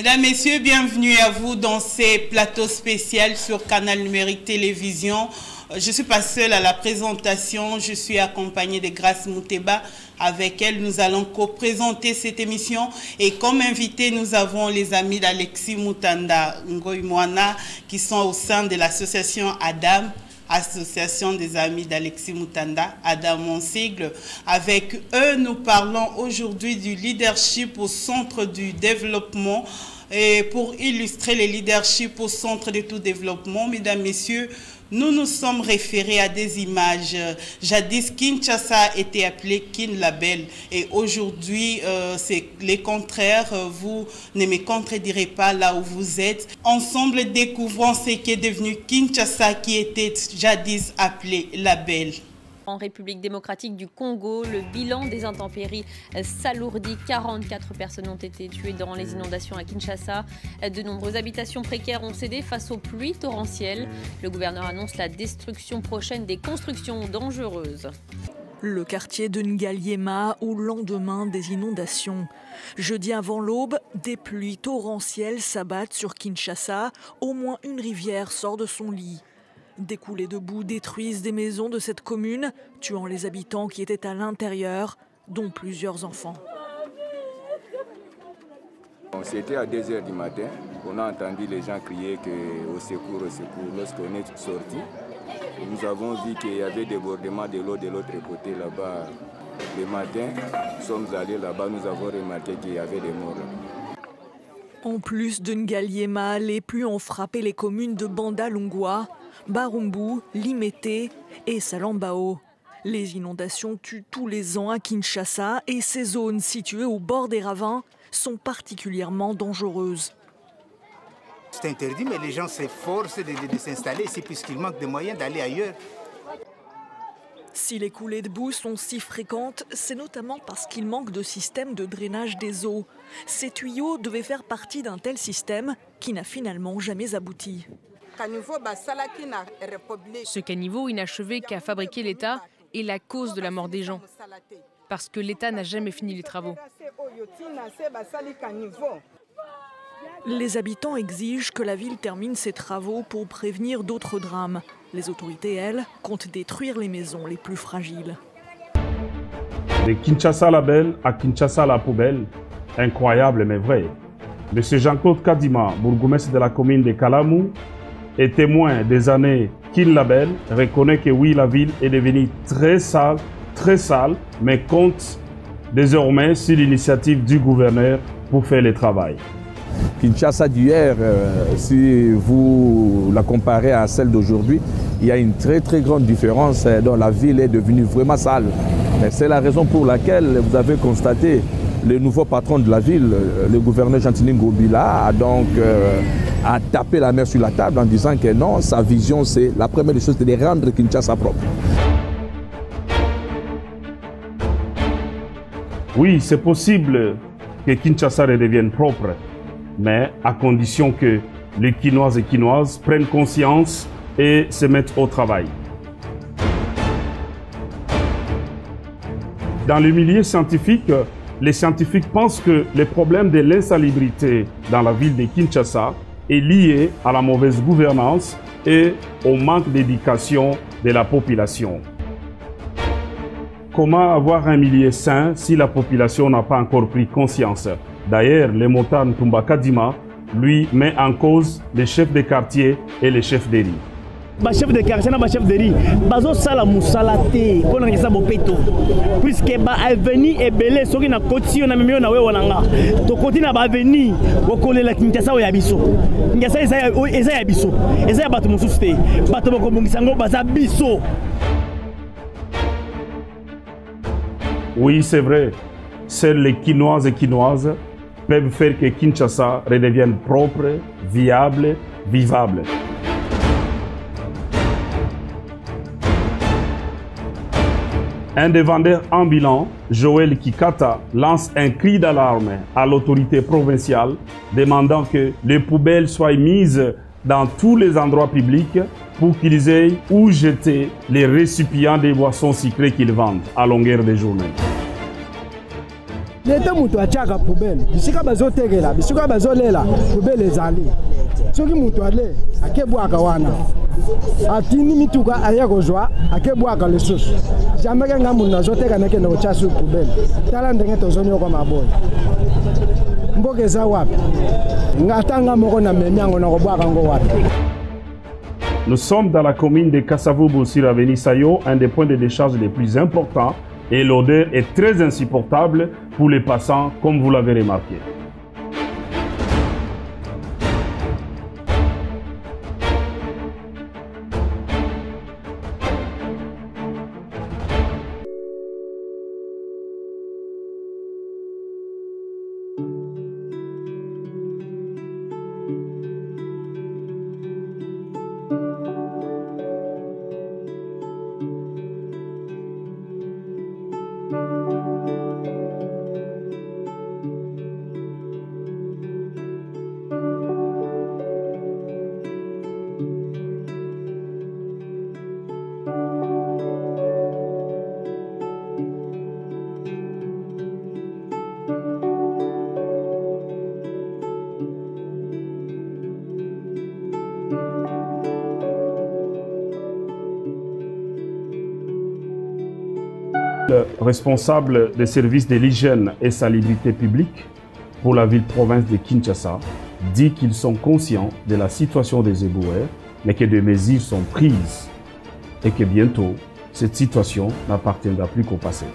Mesdames, Messieurs, bienvenue à vous dans ces plateaux spéciaux sur Canal Numérique Télévision. Je ne suis pas seule à la présentation, je suis accompagnée de Grace Mouteba. Avec elle, nous allons co-présenter cette émission. Et comme invité, nous avons les amis d'Alexis Moutanda Ngoïmoana qui sont au sein de l'association ADAM, Association des amis d'Alexis Moutanda, ADAM en sigle. Avec eux, nous parlons aujourd'hui du leadership au centre du développement. Et pour illustrer le leadership au centre de tout développement, mesdames, messieurs, nous nous sommes référés à des images. Jadis, Kinshasa était appelé Kinlabel et aujourd'hui, c'est le contraire. Vous ne me contredirez pas là où vous êtes. Ensemble, découvrons ce qui est devenu Kinshasa qui était jadis appelé Label. En République démocratique du Congo, le bilan des intempéries s'alourdit. 44 personnes ont été tuées dans les inondations à Kinshasa. De nombreuses habitations précaires ont cédé face aux pluies torrentielles. Le gouverneur annonce la destruction prochaine des constructions dangereuses. Le quartier de Ngaliema au lendemain des inondations. Jeudi avant l'aube, des pluies torrentielles s'abattent sur Kinshasa. Au moins une rivière sort de son lit. Des coulées de boue détruisent des maisons de cette commune, tuant les habitants qui étaient à l'intérieur, dont plusieurs enfants. C'était à 2 h du matin qu'on a entendu les gens crier au secours, au secours. Lorsqu'on est sorti, nous avons vu qu'il y avait débordement de l'eau de l'autre côté là-bas. Le matin, nous sommes allés là-bas, nous avons remarqué qu'il y avait des morts. En plus de Ngaliema, les pluies ont frappé les communes de Banda-Lungwa, Barumbu, Limete et Salambao. Les inondations tuent tous les ans à Kinshasa et ces zones situées au bord des ravins sont particulièrement dangereuses. C'est interdit, mais les gens s'efforcent de s'installer ici puisqu'il manque de moyens d'aller ailleurs. Si les coulées de boue sont si fréquentes, c'est notamment parce qu'il manque de système de drainage des eaux. Ces tuyaux devaient faire partie d'un tel système qui n'a finalement jamais abouti. Ce caniveau inachevé qu'a fabriqué l'État est la cause de la mort des gens. Parce que l'État n'a jamais fini les travaux. Les habitants exigent que la ville termine ses travaux pour prévenir d'autres drames. Les autorités, elles, comptent détruire les maisons les plus fragiles. De Kinshasa la belle à Kinshasa la poubelle, incroyable mais vrai. Monsieur Jean-Claude Kadima, bourgmestre de la commune de Kalamu, et témoin des années Kinlabel, reconnaît que oui, la ville est devenue très sale, mais compte désormais sur l'initiative du gouverneur pour faire le travail. Kinshasa d'hier, si vous la comparez à celle d'aujourd'hui, il y a une très grande différence dont la ville est devenue vraiment sale. C'est la raison pour laquelle vous avez constaté le nouveau patron de la ville, le gouverneur Gentini Ngobila, a donc a tapé la main sur la table en disant que non, sa vision, c'est la première des choses, c'est de rendre Kinshasa propre. Oui, c'est possible que Kinshasa redevienne propre, mais à condition que les Kinoises et Kinoises prennent conscience et se mettent au travail. Dans le milieu scientifique, les scientifiques pensent que le problème de l'insalubrité dans la ville de Kinshasa est lié à la mauvaise gouvernance et au manque d'éducation de la population. Comment avoir un milieu sain si la population n'a pas encore pris conscience? D'ailleurs, le motard Ntumba Kadima, lui, met en cause les chefs de quartier et les chefs de riz. Chef de quartier na chef de riz bazo sala musala te pona ngesa bopeto puisque ba avenir ebele soki na kotio na mimio na wewe nanga to kontina ba avenir okolela Kinshasa o ya biso Kinshasa eza ya biso eza ya bato mosusu te bato bakobongisa ngo baza biso. Oui, c'est vrai, seuls les Kinoises et Kinoises peuvent faire que Kinshasa redevienne propre, viable, vivable. Un des vendeurs ambulants, Joël Kikata, lance un cri d'alarme à l'autorité provinciale demandant que les poubelles soient mises dans tous les endroits publics pour qu'ils aient où jeter les récipients des boissons sucrées qu'ils vendent à longueur de journée. L'État mutu achaka poubelle. Bisika bazotegela, bisika bazolela, poubelle ezali. Soki mutu ale akebwaka wana. Atini mituka aya kozwa akebwaka lesusu. Jamais nga mundu azoteka nakende kocha sur poubelle. Tala ndenge tozoni kwa maboy. Mboka eza wapi? Ngatanga moko na memiango na kobwaka ngo wapi? Nous sommes dans la commune de Kasavubu sur l'avenue Sayo, un des points de décharge les plus importants, et l'odeur est très insupportable pour les passants, comme vous l'avez remarqué. Le responsable des services de l'hygiène et salubrité publique pour la ville-province de Kinshasa dit qu'ils sont conscients de la situation des éboueurs, mais que des mesures sont prises et que bientôt, cette situation n'appartiendra plus qu'au passé.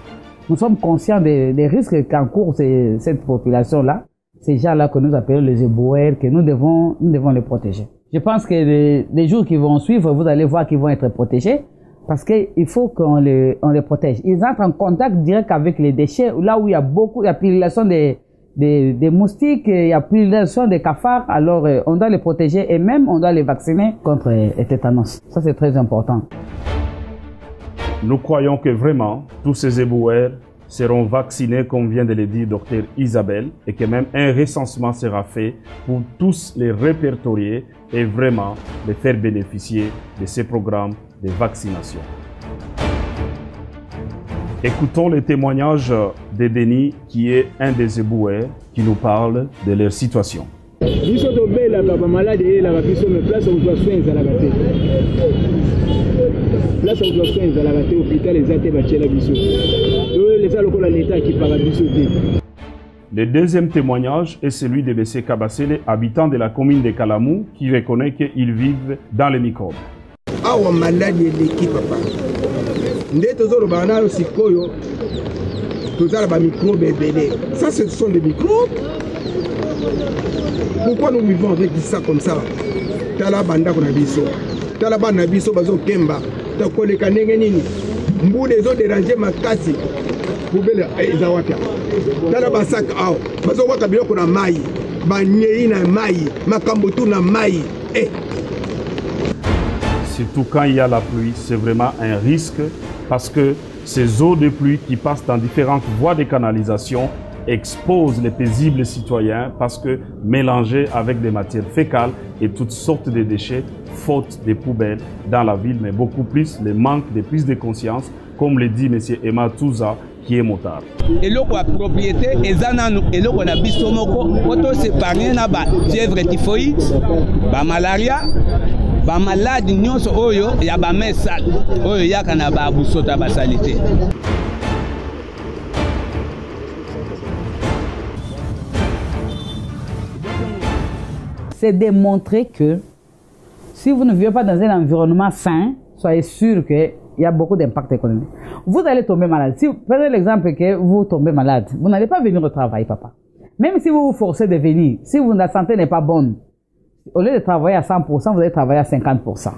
Nous sommes conscients des risques qu'encourt cette population-là, ces gens-là que nous appelons les éboueurs, que nous devons les protéger. Je pense que les jours qui vont suivre, vous allez voir qu'ils vont être protégés. Parce qu'il faut qu'on les protège. Ils entrent en contact direct avec les déchets, là où il y a pullulation des moustiques, il y a pullulation des cafards, alors on doit les protéger et même on doit les vacciner contre le tétanos. Ça c'est très important. Nous croyons que vraiment, tous ces éboueurs seront vaccinés, comme vient de le dire Dr Isabelle, et que même un recensement sera fait pour tous les répertorier et vraiment les faire bénéficier de ces programmes de vaccination. Écoutons le témoignage de Denis, qui est un des éboueurs, qui nous parle de leur situation. Le deuxième témoignage est celui de M. Kabasele, habitant de la commune de Kalamou, qui reconnaît qu'ils vivent dans les microbes. Awa maladi eleki papa nde tozoloba nayo sikoyo tozala ba microbes ebele. Ça ce sont des microbes. Pourquoi nous vivons avec ça comme ça? Tala bandako na biso, tala bana biso bazokemba tokoleka ndenge nini mbule ezodéranger makasi poubele eza wapi? Tala basaka awa bazowaka biloko na mai, banyei na mai, makambo tu na mai. Surtout quand il y a la pluie, c'est vraiment un risque parce que ces eaux de pluie qui passent dans différentes voies de canalisation exposent les paisibles citoyens parce que mélangées avec des matières fécales et toutes sortes de déchets, faute des poubelles dans la ville, mais beaucoup plus le manque de prise de conscience, comme le dit M. Emma Touza, qui est motard. Eloko a propriété ezananu eloko na biso moko oto séparé na ba fièvre typhoïde, ba malaria, ba maladi nyonso oyo ya ba mesa oyo yaka na ba busota ba salité. C'est démontrer que si vous ne vivez pas dans un environnement sain, soyez sûr qu'il y a beaucoup d'impact économique. Vous allez tomber malade. Si vous prenez l'exemple que vous tombez malade, vous n'allez pas venir au travail, papa. Même si vous vous forcez de venir, si la santé n'est pas bonne, au lieu de travailler à 100%, vous allez travailler à 50%.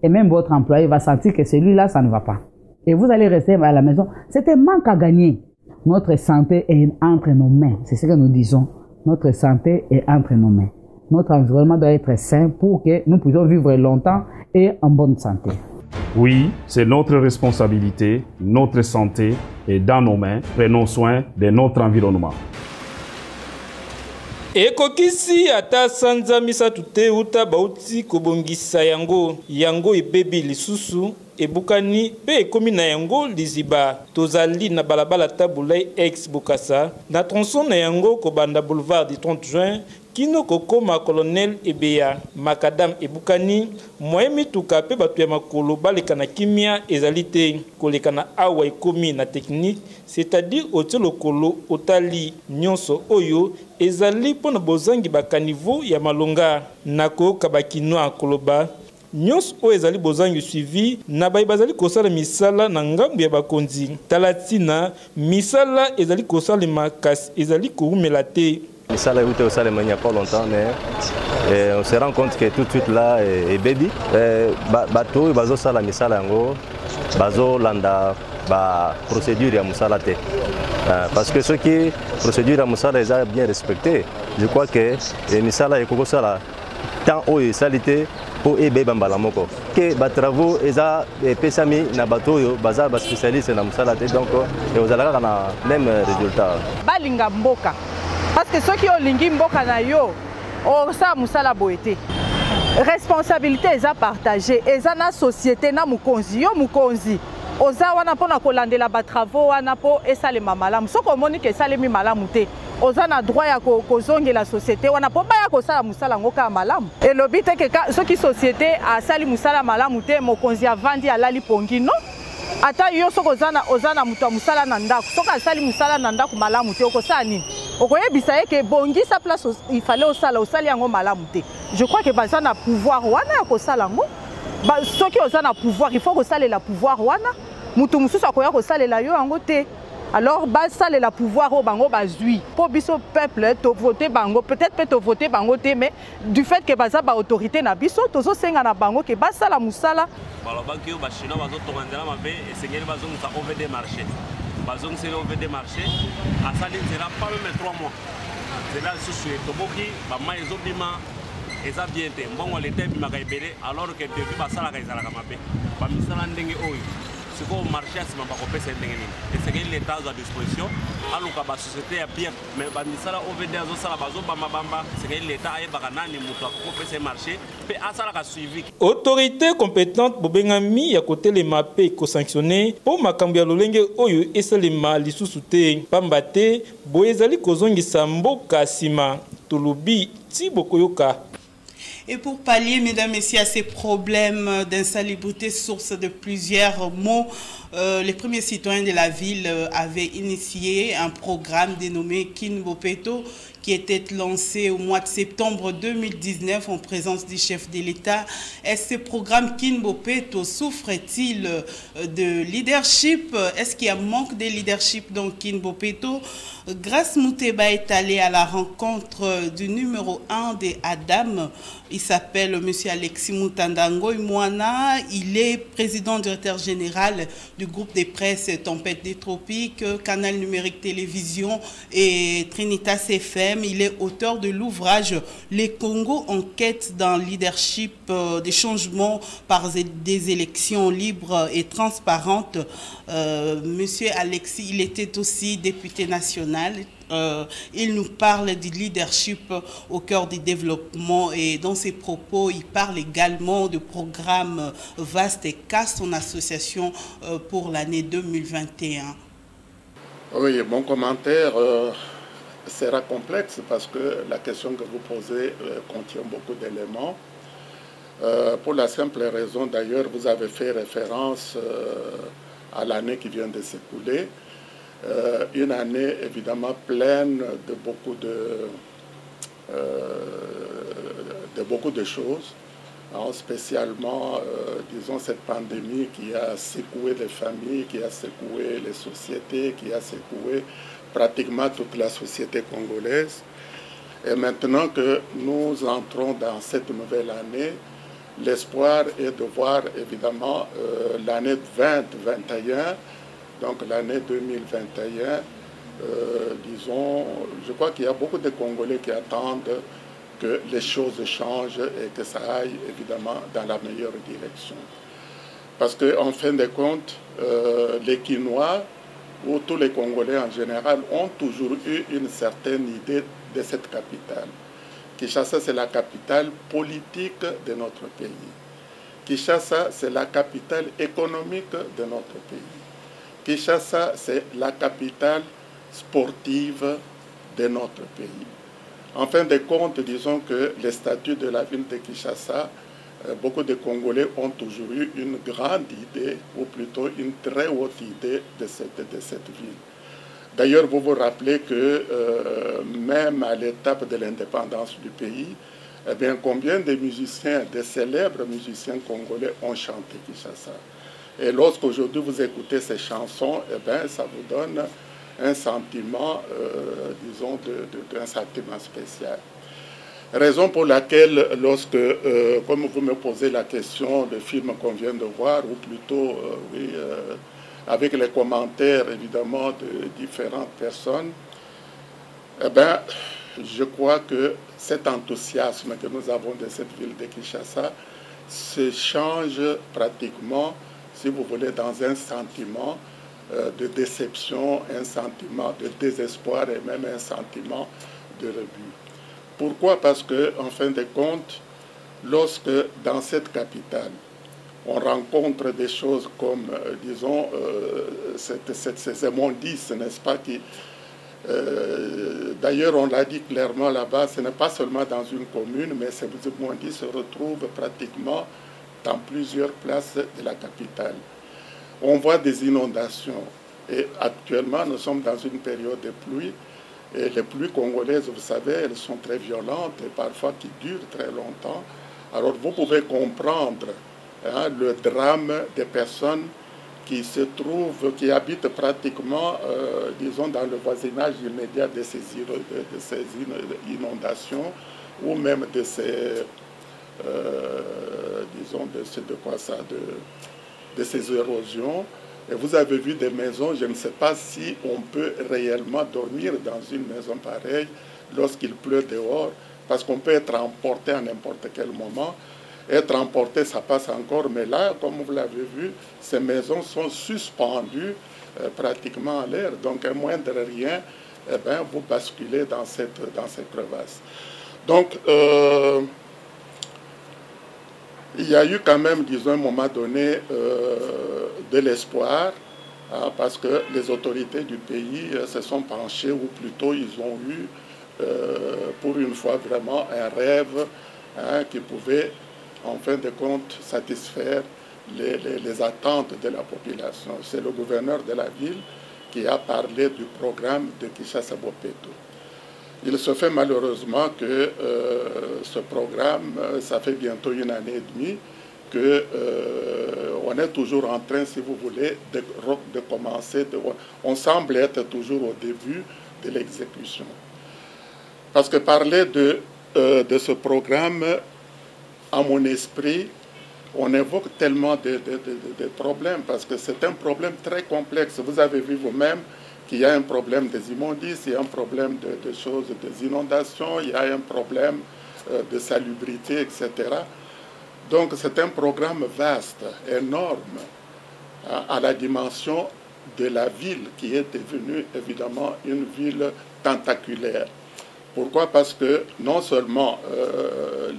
Et même votre employé va sentir que celui-là, ça ne va pas. Et vous allez rester à la maison. C'est un manque à gagner. Notre santé est entre nos mains. C'est ce que nous disons. Notre santé est entre nos mains. Notre environnement doit être sain pour que nous puissions vivre longtemps et en bonne santé. Oui, c'est notre responsabilité, notre santé est dans nos mains. Prenons soin de notre environnement. ekokisi ata sanza misatu te uta bauti kobongisa yango ebebi lisusu ebukani pe ekomi na yango liziba. Tozali na balabala tabulai ex Bukasa na tronçon na yango kobanda boulevard du 30 juin kino kokoma colonel Ebeya makadam ebukani moye mituka pe batu ya makolo baleka na kimia ezali te koleka na awa ekomi na technique, c'est-à-dire otelo kolo otali nyonso oyo ezali pona bozangi bakanivo ya malonga nako kabakinoa koloba nyonso oyo ezali bozangi suivi na bayi bazali kosala misala na ngambu ya bakonzi talatina misala ezali kosala makasi ezali koumela te. Ça a été aussi il n'y a pas longtemps, mais on se rend compte que tout de suite là, et baby, bateau, bazo sala misala yango, bazo landa ba procédure ya musala te. Parce que ceux qui procédure ya musala ils ont bien respecté. Je crois que misala ekoko sala tant o salité pour ebe bambala moko. Que ba travaux eza pesami na bateau yo baza ba spécialiste na musala te donc vous allez na même résultat. Balinga mboka. Parce que ceux qui ont lingi mboka na yo, ça musala boete. Responsabilité eza partagée, eza na société na mukonzi yo mukonzi. Oza wana pona kolandela ba travaux wana po esale mamalamu. Soko moni ke esale mi malamu te. Oza na droit ya kozonge la société wana po baya kosala musala ngoka malamu. Et lobite ke ceux qui société a sali musala malamu te mokonzi avandi alali pongi non. Ata yo soko ozana mutu musala na ndako. Soko asali musala na ndako malamu te okosala nini? Okoyebisa ke bongi sa place il fallait osali yango malamu te. Je crois que baza na pouvoir wana ya kosala ngo. Ba soki oza na pouvoir il faut kosalela pouvoir wana. Mutu mususu akoya kosalela yo yango te. Alors basalela pouvoir o bango bazui. Po biso peuple to voter bango peut-être peut to voter bango te mais du fait que baza ba autorité na biso tozo senga na bango ke basala musala. Balobaki yo ba chinois bazo tongandela mabe esengeli bazo musa over des marchés. Bazong c'est over des marchés. Asali sera pas même 3 mois. C'est là sous toboki ba maizo bima eza bien te mbongo l'été bima kaibele alors que depuis basala kaizala kamabe. Ba misala ndenge oyo. C'est quoi marché à ce moment où c'est ndenge nini. Et c'est que l'état à disposition aluka ba société ya bien mais ba misala over des zo sala bazo bamba bamba c'est que l'état aye bakanani mutu akopesa ces marché pe asala ka suivi. Autorité compétente bobengami ya côté les mapé ko sanctionner pour makambo ya lolenge oyo esalema lisusu te pamba te boyezali kozongisa mboka sima tolobi ti bokoyoka. Et pour pallier, mesdames et messieurs, à ces problèmes d'insalubrité, source de plusieurs maux, les premiers citoyens de la ville avaient initié un programme dénommé Kinbopeto qui était lancé au mois de septembre 2019 en présence du chef de l'État. Est-ce que ce programme Kinbopeto souffre-t-il de leadership? Est-ce qu'il y a manque de leadership dans Kinbopeto? Grace Mouteba est allé à la rencontre du numéro 1 des Adam. Il s'appelle M. Alexis Moutandango Imouana. Il est président directeur général du groupe de presse Tempête des Tropiques, Canal Numérique Télévision et Trinitas FM. Il est auteur de l'ouvrage Les Congo en quête d'un leadership des changements par des élections libres et transparentes. Monsieur Alexis, il était aussi député national. Il nous parle du leadership au cœur du développement et dans ses propos, il parle également du programme vaste et CAS, son association pour l'année 2021. Oui, mon commentaire sera complexe parce que la question que vous posez contient beaucoup d'éléments. Pour la simple raison, d'ailleurs, vous avez fait référence à l'année qui vient de s'écouler. Une année évidemment pleine de beaucoup de choses, hein, spécialement, disons, cette pandémie qui a secoué les familles, qui a secoué les sociétés, qui a secoué pratiquement toute la société congolaise. Et maintenant que nous entrons dans cette nouvelle année, l'espoir est de voir évidemment l'année 2021, donc l'année 2021, disons, je crois qu'il y a beaucoup de Congolais qui attendent que les choses changent et que ça aille évidemment dans la meilleure direction. Parce qu'en fin de compte, les Quinois où tous les Congolais en général ont toujours eu une certaine idée de cette capitale. Kinshasa, c'est la capitale politique de notre pays. Kinshasa, c'est la capitale économique de notre pays. Kinshasa, c'est la capitale sportive de notre pays. En fin de compte, disons que le statut de la ville de Kinshasa, beaucoup de Congolais ont toujours eu une grande idée, ou plutôt une très haute idée de cette ville. D'ailleurs, vous vous rappelez que même à l'étape de l'indépendance du pays, eh bien, combien de musiciens, de célèbres musiciens congolais ont chanté Kinshasa. Et lorsqu'aujourd'hui vous écoutez ces chansons, eh bien, ça vous donne un sentiment, disons, d'un sentiment spécial. Raison pour laquelle, lorsque, comme vous me posez la question, le film qu'on vient de voir, ou plutôt, oui, avec les commentaires, évidemment, de différentes personnes, eh bien, je crois que cet enthousiasme que nous avons de cette ville de Kinshasa se change pratiquement, si vous voulez, dans un sentiment de déception, un sentiment de désespoir et même un sentiment de rebut. Pourquoi? Parce que, en fin de compte, lorsque dans cette capitale, on rencontre des choses comme, disons, ces immondices, n'est-ce pas, qui, d'ailleurs, on l'a dit clairement là-bas, ce n'est pas seulement dans une commune, mais ces immondices se retrouvent pratiquement dans plusieurs places de la capitale. On voit des inondations, et actuellement, nous sommes dans une période de pluie, et les pluies congolaises, vous savez, elles sont très violentes et parfois qui durent très longtemps. Alors, vous pouvez comprendre le drame des personnes qui se trouvent, qui habitent pratiquement, disons, dans le voisinage immédiat de ces inondations ou même de ces, disons, de ces érosions. Et vous avez vu des maisons, je ne sais pas si on peut réellement dormir dans une maison pareille lorsqu'il pleut dehors, parce qu'on peut être emporté à n'importe quel moment. Être emporté, ça passe encore, mais là, comme vous l'avez vu, ces maisons sont suspendues pratiquement en l'air. Donc, à moindre rien, eh bien, vous basculez dans ces crevasses. Donc, il y a eu quand même, disons, à un moment donné, de l'espoir, hein, parce que les autorités du pays se sont penchées, ou plutôt ils ont eu, pour une fois, vraiment un rêve, hein, qui pouvait, en fin de compte, satisfaire les attentes de la population. C'est le gouverneur de la ville qui a parlé du programme de Kinshasa Bopeto. Il se fait malheureusement que ce programme, ça fait bientôt 1 année et demie, qu'on est toujours en train, si vous voulez, de commencer. On semble être toujours au début de l'exécution. Parce que parler de ce programme, à mon esprit, on évoque tellement de problèmes, parce que c'est un problème très complexe. Vous avez vu vous-même qu'il y a un problème des immondices, il y a un problème de choses, des inondations, il y a un problème de salubrité, etc. Donc c'est un programme vaste, énorme, à la dimension de la ville qui est devenue évidemment une ville tentaculaire. Pourquoi? Parce que non seulement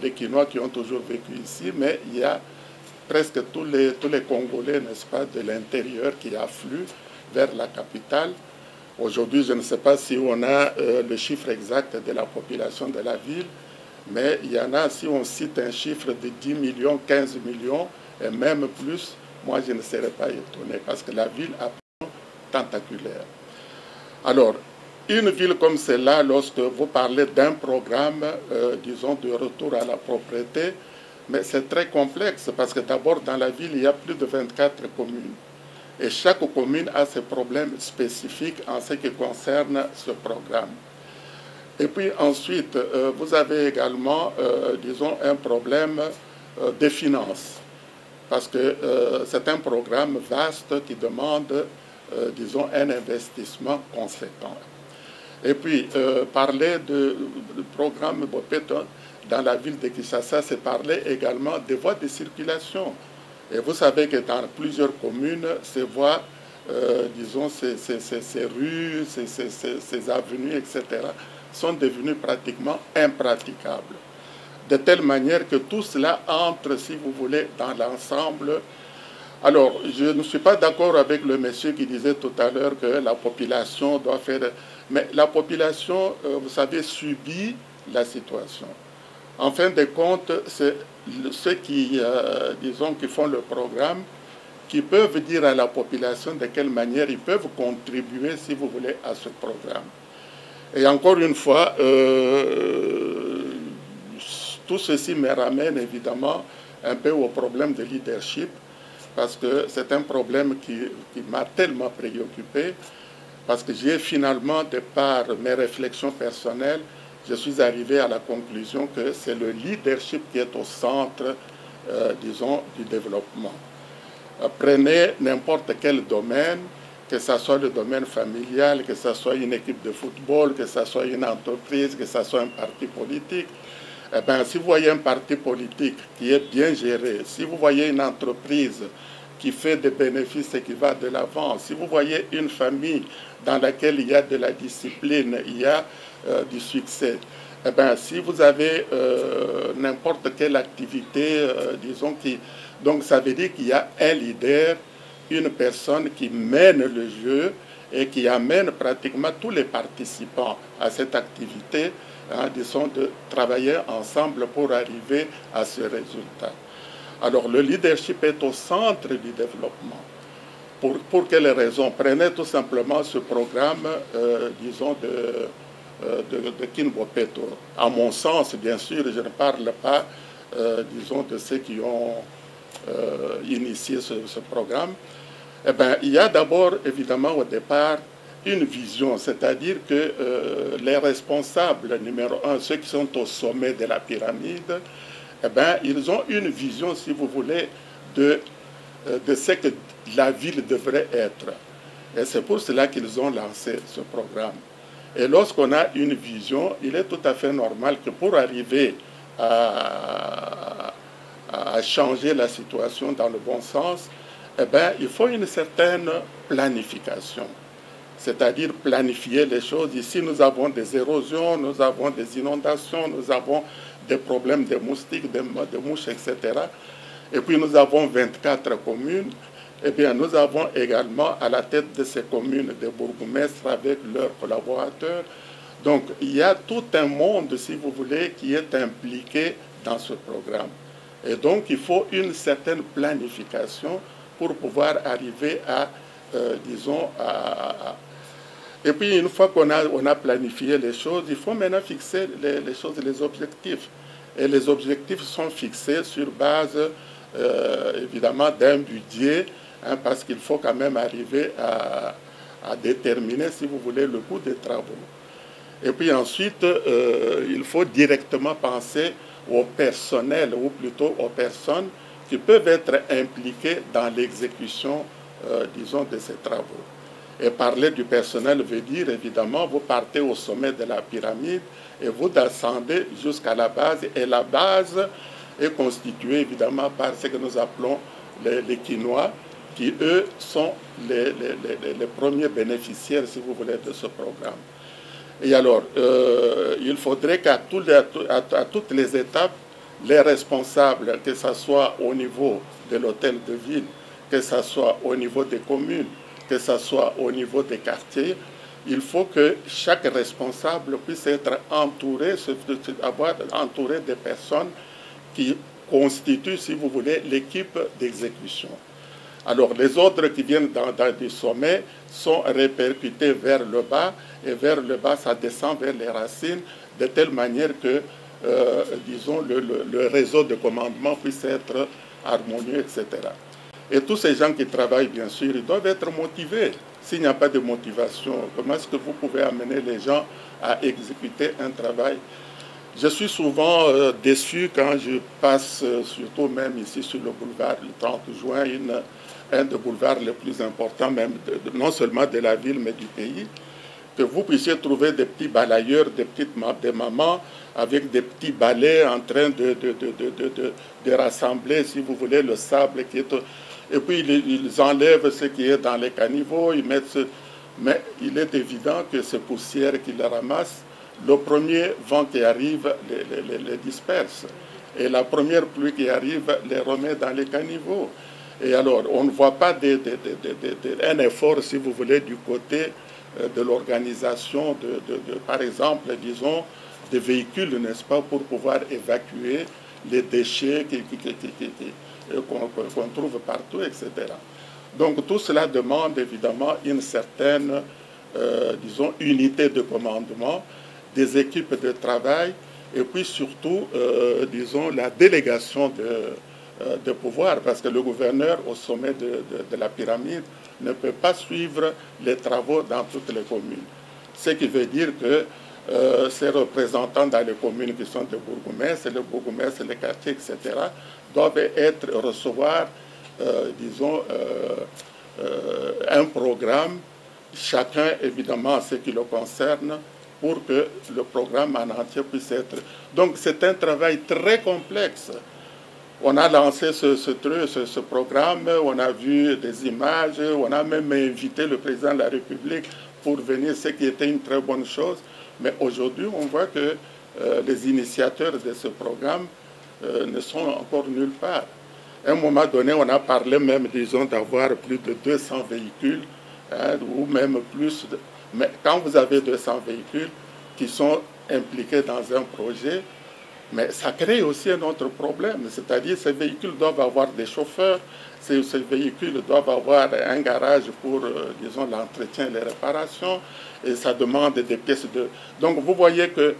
les Quinois qui ont toujours vécu ici, mais il y a presque tous les Congolais, n'est-ce pas, de l'intérieur qui affluent vers la capitale. Aujourd'hui, je ne sais pas si on a le chiffre exact de la population de la ville, mais il y en a, si on cite un chiffre de 10 millions, 15 millions, et même plus, moi je ne serais pas étonné, parce que la ville a tentaculaire. Alors, une ville comme celle-là, lorsque vous parlez d'un programme, disons, de retour à la propriété, mais c'est très complexe, parce que d'abord, dans la ville, il y a plus de 24 communes. Et chaque commune a ses problèmes spécifiques en ce qui concerne ce programme. Et puis ensuite, vous avez également, disons, un problème des finances. Parce que c'est un programme vaste qui demande, disons, un investissement conséquent. Et puis, parler de programme Bopeto dans la ville de Kinshasa, c'est parler également des voies de circulation. Et vous savez que dans plusieurs communes, ces voies disons, ces rues, ces avenues, etc., sont devenues pratiquement impraticables. De telle manière que tout cela entre, si vous voulez, dans l'ensemble. Alors, je ne suis pas d'accord avec le monsieur qui disait tout à l'heure que la population doit faire... Mais la population, vous savez, subit la situation. En fin de compte, c'est ceux qui, disons, qui font le programme, qui peuvent dire à la population de quelle manière ils peuvent contribuer, si vous voulez, à ce programme. Et encore une fois, tout ceci me ramène évidemment un peu au problème de leadership, parce que c'est un problème qui m'a tellement préoccupé, parce que j'ai finalement, de par mes réflexions personnelles, je suis arrivé à la conclusion que c'est le leadership qui est au centre, disons, du développement. Prenez n'importe quel domaine, que ce soit le domaine familial, que ce soit une équipe de football, que ce soit une entreprise, que ce soit un parti politique. Eh bien, si vous voyez un parti politique qui est bien géré, si vous voyez une entreprise qui fait des bénéfices et qui va de l'avant, si vous voyez une famille dans laquelle il y a de la discipline, il y a du succès, eh bien, si vous avez n'importe quelle activité, disons, donc ça veut dire qu'il y a un leader, une personne qui mène le jeu et qui amène pratiquement tous les participants à cette activité, hein, disons, de travailler ensemble pour arriver à ce résultat. Alors le leadership est au centre du développement. Pour quelles raisons? Prenez tout simplement ce programme, disons, de Kinbopeto. À mon sens, bien sûr, je ne parle pas, disons, de ceux qui ont initié ce programme. Eh bien, il y a d'abord, évidemment, au départ, une vision, c'est-à-dire que les responsables, numéro un, ceux qui sont au sommet de la pyramide, eh bien, ils ont une vision, si vous voulez, de ce que la ville devrait être. Et c'est pour cela qu'ils ont lancé ce programme. Et lorsqu'on a une vision, il est tout à fait normal que pour arriver à changer la situation dans le bon sens, eh bien, il faut une certaine planification. C'est-à-dire planifier les choses. Ici, nous avons des érosions, nous avons des inondations, nous avons des problèmes de moustiques, de mouches, etc. Et puis, nous avons 24 communes. Eh bien, nous avons également à la tête de ces communes des bourgmestres avec leurs collaborateurs. Donc, il y a tout un monde, si vous voulez, qui est impliqué dans ce programme. Et donc, il faut une certaine planification pour pouvoir arriver à, disons, Et puis, une fois qu'on a planifié les choses, il faut maintenant fixer les choses, les objectifs. Et les objectifs sont fixés sur base, évidemment, d'un budget, hein, parce qu'il faut quand même arriver à déterminer, si vous voulez, le coût des travaux. Et puis ensuite, il faut directement penser au personnel, ou plutôt aux personnes qui peuvent être impliquées dans l'exécution, disons, de ces travaux. Et parler du personnel veut dire, évidemment, vous partez au sommet de la pyramide et vous descendez jusqu'à la base. Et la base est constituée, évidemment, par ce que nous appelons les Quinois, qui, eux, sont les premiers bénéficiaires, si vous voulez, de ce programme. Et alors, il faudrait qu'à toutes les étapes, les responsables, que ce soit au niveau de l'hôtel de ville, que ce soit au niveau des communes, que ce soit au niveau des quartiers, il faut que chaque responsable puisse être entouré, entouré de personnes qui constituent, si vous voulez, l'équipe d'exécution. Alors, les ordres qui viennent du sommet sont répercutés vers le bas, et vers le bas, ça descend vers les racines, de telle manière que, disons, le réseau de commandement puisse être harmonieux, etc. Et tous ces gens qui travaillent, bien sûr, ils doivent être motivés. S'il n'y a pas de motivation, comment est-ce que vous pouvez amener les gens à exécuter un travail? Je suis souvent déçu quand je passe, surtout même ici sur le boulevard, le 30 juin, un des boulevards les plus importants, même non seulement de la ville, mais du pays, que vous puissiez trouver des petits balayeurs, des mamans avec des petits balais en train de rassembler, si vous voulez, le sable qui est... et puis ils enlèvent ce qui est dans les caniveaux, ils mettent mais il est évident que ces poussières qu'ils ramassent, le premier vent qui arrive les disperse. Et la première pluie qui arrive les remet dans les caniveaux. Et alors, on ne voit pas un effort, si vous voulez, du côté de l'organisation, par exemple, disons, des véhicules, n'est-ce pas, pour pouvoir évacuer les déchets qu'on trouve partout, etc. Donc tout cela demande évidemment une certaine, disons, unité de commandement, des équipes de travail, et puis surtout, disons, la délégation de pouvoir, parce que le gouverneur au sommet de la pyramide ne peut pas suivre les travaux dans toutes les communes. Ce qui veut dire que ces représentants dans les communes qui sont des bourgmestres, les bourgmestres, les quartiers, etc., doivent recevoir, disons, un programme, chacun évidemment ce qui le concerne, pour que le programme en entier puisse être... Donc c'est un travail très complexe. On a lancé ce programme, on a vu des images, on a même invité le président de la République pour venir, ce qui était une très bonne chose. Mais aujourd'hui, on voit que les initiateurs de ce programme ne sont encore nulle part. À un moment donné, on a parlé même, disons, d'avoir plus de 200 véhicules, hein, ou même plus. Mais quand vous avez 200 véhicules qui sont impliqués dans un projet, mais ça crée aussi un autre problème. C'est-à-dire ces véhicules doivent avoir des chauffeurs, ces véhicules doivent avoir un garage pour, disons, l'entretien et les réparations, et ça demande des pièces de... Donc vous voyez que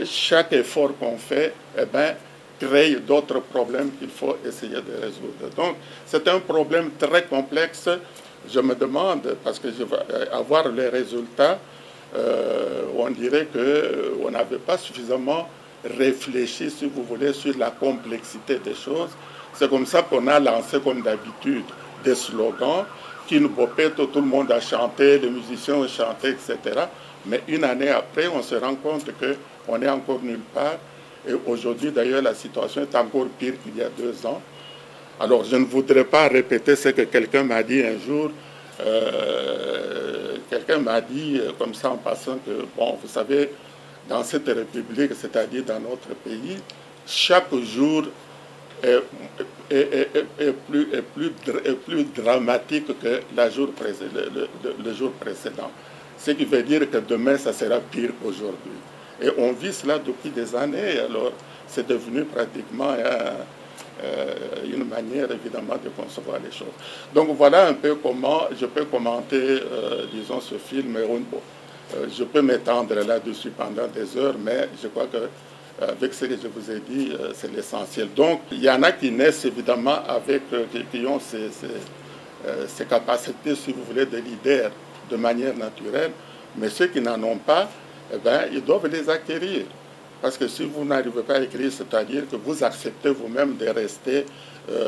chaque effort qu'on fait, eh ben, crée d'autres problèmes qu'il faut essayer de résoudre. Donc c'est un problème très complexe. Je me demande, parce que je vais avoir les résultats, on dirait qu'on n'avait pas suffisamment réfléchi, si vous voulez, sur la complexité des choses. C'est comme ça qu'on a lancé, comme d'habitude, des slogans, Kin Bopeto, tout le monde a chanté, les musiciens ont chanté, etc. Mais une année après, on se rend compte qu'on est encore nulle part. Et aujourd'hui, d'ailleurs, la situation est encore pire qu'il y a 2 ans. Alors, je ne voudrais pas répéter ce que quelqu'un m'a dit un jour. Quelqu'un m'a dit, comme ça en passant, que, bon, vous savez, dans cette république, c'est-à-dire dans notre pays, chaque jour est plus dramatique que le jour précédent. Ce qui veut dire que demain, ça sera pire qu'aujourd'hui. Et on vit cela depuis des années, alors c'est devenu pratiquement une manière évidemment de concevoir les choses. Donc voilà un peu comment je peux commenter, disons, ce film. Je peux m'étendre là-dessus pendant des heures, mais je crois qu'avec ce que je vous ai dit, c'est l'essentiel. Donc il y en a qui naissent évidemment avec, qui ont ces capacités, si vous voulez, de leader de manière naturelle, mais ceux qui n'en ont pas, eh bien, ils doivent les acquérir. Parce que si vous n'arrivez pas à écrire, c'est-à-dire que vous acceptez vous-même de rester,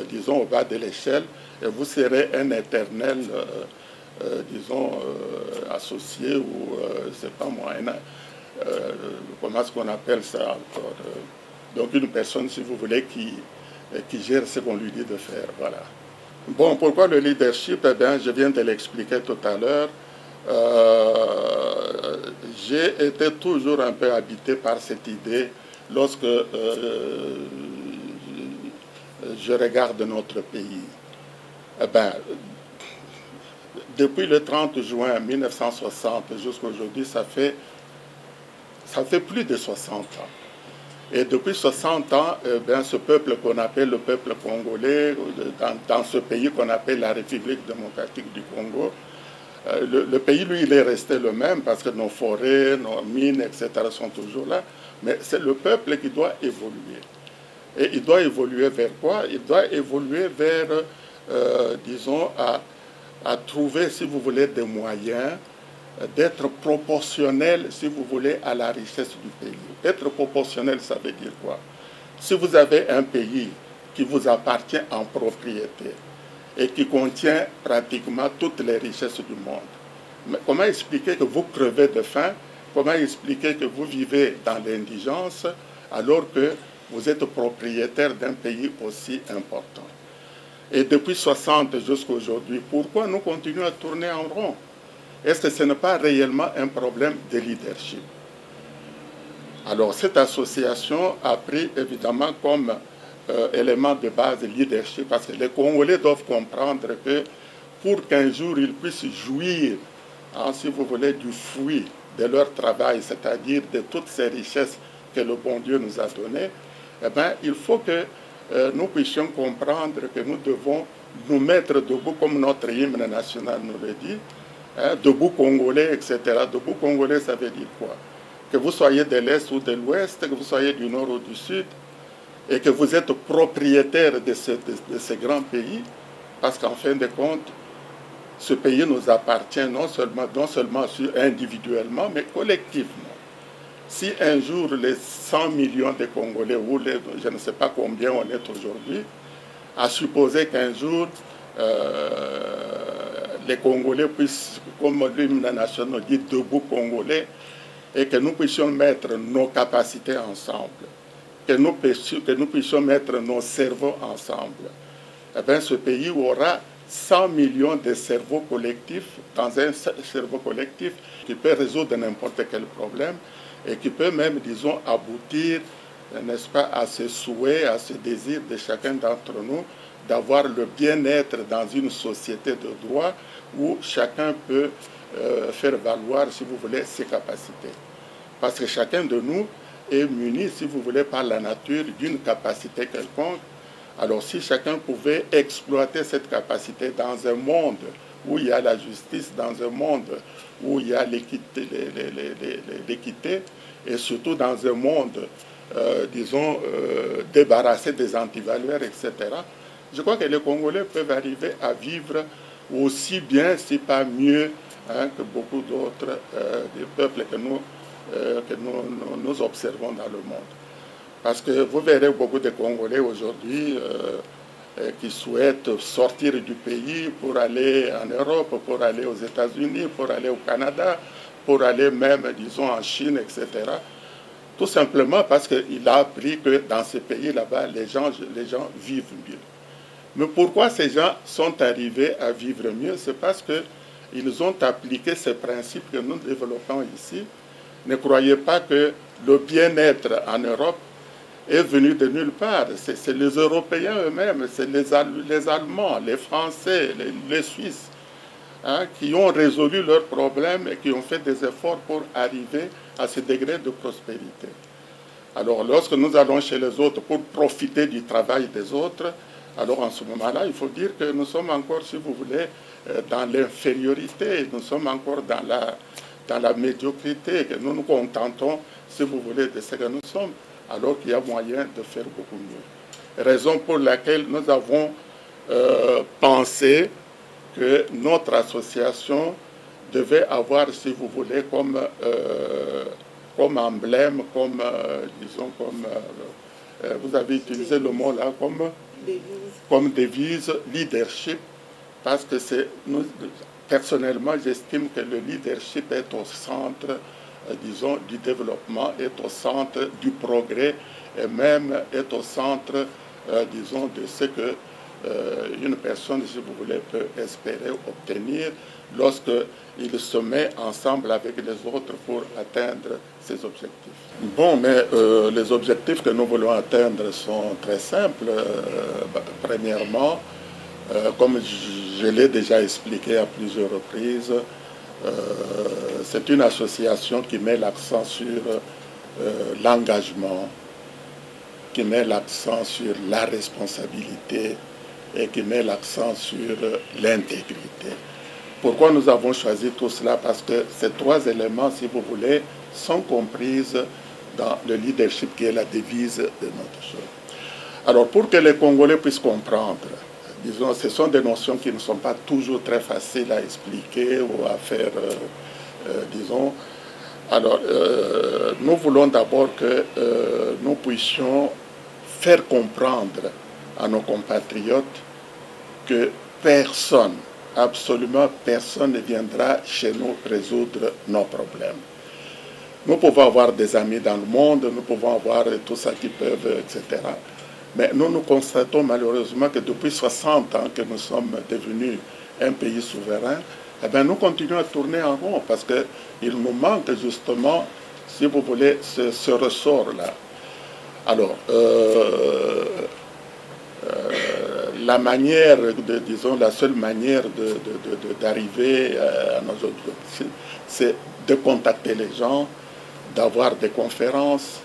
disons, au bas de l'échelle, et vous serez un éternel, disons, associé, ou, je ne sais pas moi, comment est-ce qu'on appelle ça encore, donc une personne, si vous voulez, qui gère ce qu'on lui dit de faire, voilà. Bon, pourquoi le leadership? Eh bien, je viens de l'expliquer tout à l'heure. J'ai été toujours un peu habité par cette idée lorsque je regarde notre pays. Eh ben, depuis le 30 juin 1960 jusqu'à aujourd'hui, ça fait plus de 60 ans. Et depuis 60 ans, eh bien, ce peuple qu'on appelle le peuple congolais, dans ce pays qu'on appelle la République démocratique du Congo, le pays, lui, il est resté le même parce que nos forêts, nos mines, etc. sont toujours là. Mais c'est le peuple qui doit évoluer. Et il doit évoluer vers quoi? Il doit évoluer vers, disons, à trouver, si vous voulez, des moyens d'être proportionnel, si vous voulez, à la richesse du pays. Être proportionnel, ça veut dire quoi? Si vous avez un pays qui vous appartient en propriété, et qui contient pratiquement toutes les richesses du monde. Mais comment expliquer que vous crevez de faim? Comment expliquer que vous vivez dans l'indigence alors que vous êtes propriétaire d'un pays aussi important? Et depuis 60 jusqu'à aujourd'hui, pourquoi nous continuons à tourner en rond? Est-ce que ce n'est pas réellement un problème de leadership? Alors cette association a pris évidemment comme élément de base le leadership, parce que les Congolais doivent comprendre que pour qu'un jour ils puissent jouir, si vous voulez, du fruit de leur travail, c'est-à-dire de toutes ces richesses que le bon Dieu nous a données, eh bien, il faut que nous puissions comprendre que nous devons nous mettre debout, comme notre hymne national nous le dit, debout Congolais, etc. Debout Congolais, ça veut dire quoi? Que vous soyez de l'Est ou de l'Ouest, que vous soyez du Nord ou du Sud, et que vous êtes propriétaire de ce grand pays, parce qu'en fin de compte, ce pays nous appartient non seulement individuellement, mais collectivement. Si un jour les 100 millions de Congolais, ou je ne sais pas combien on est aujourd'hui, à supposer qu'un jour les Congolais puissent, comme l'hymne national dit, debout Congolais, et que nous puissions mettre nos capacités ensemble, que nous puissions mettre nos cerveaux ensemble, eh bien, ce pays aura 100 millions de cerveaux collectifs, dans un cerveau collectif qui peut résoudre n'importe quel problème et qui peut même, disons, aboutir, n'est-ce pas, à ce souhait, à ce désir de chacun d'entre nous d'avoir le bien-être dans une société de droit où chacun peut faire valoir, si vous voulez, ses capacités. Parce que chacun de nous est muni, si vous voulez, par la nature d'une capacité quelconque. Alors si chacun pouvait exploiter cette capacité dans un monde où il y a la justice, dans un monde où il y a l'équité, et surtout dans un monde, disons, débarrassé des antivaleurs, etc., je crois que les Congolais peuvent arriver à vivre aussi bien, si pas mieux, que beaucoup d'autres des peuples que nous observons dans le monde. Parce que vous verrez beaucoup de Congolais aujourd'hui qui souhaitent sortir du pays pour aller en Europe, pour aller aux États-Unis, pour aller au Canada, pour aller même, disons, en Chine, etc. Tout simplement parce qu'il a appris que dans ces pays là-bas, les gens vivent mieux. Mais pourquoi ces gens sont arrivés à vivre mieux? C'est parce qu'ils ont appliqué ces principes que nous développons ici. Ne croyez pas que le bien-être en Europe est venu de nulle part. C'est les Européens eux-mêmes, c'est les Allemands, les Français, les Suisses, qui ont résolu leurs problèmes et qui ont fait des efforts pour arriver à ce degré de prospérité. Alors lorsque nous allons chez les autres pour profiter du travail des autres, alors en ce moment-là, il faut dire que nous sommes encore, si vous voulez, dans l'infériorité, nous sommes encore dans la médiocrité, que nous nous contentons, si vous voulez, de ce que nous sommes, alors qu'il y a moyen de faire beaucoup mieux. Raison pour laquelle nous avons pensé que notre association devait avoir, si vous voulez, comme emblème, disons, vous avez utilisé le mot là, comme devise leadership, parce que personnellement, j'estime que le leadership est au centre, disons, du développement, est au centre du progrès et même est au centre, disons, de ce que une personne, si vous voulez, peut espérer obtenir lorsqu'il se met ensemble avec les autres pour atteindre ses objectifs. Bon, mais les objectifs que nous voulons atteindre sont très simples. Premièrement, comme je l'ai déjà expliqué à plusieurs reprises, c'est une association qui met l'accent sur l'engagement, qui met l'accent sur la responsabilité et qui met l'accent sur l'intégrité. Pourquoi nous avons choisi tout cela? Parce que ces trois éléments, si vous voulez, sont comprises dans le leadership qui est la devise de notre chose. Alors, pour que les Congolais puissent comprendre, disons, ce sont des notions qui ne sont pas toujours très faciles à expliquer ou à faire, disons. Alors, nous voulons d'abord que nous puissions faire comprendre à nos compatriotes que personne, absolument personne ne viendra chez nous résoudre nos problèmes. Nous pouvons avoir des amis dans le monde, nous pouvons avoir tout ça qui peuvent, etc. Mais nous constatons malheureusement que depuis 60 ans que nous sommes devenus un pays souverain, eh bien, nous continuons à tourner en rond parce qu'il nous manque justement, si vous voulez, ce ressort-là. Alors, la manière, disons, la seule manière d'arriver à nos objectifs, c'est de contacter les gens, d'avoir des conférences,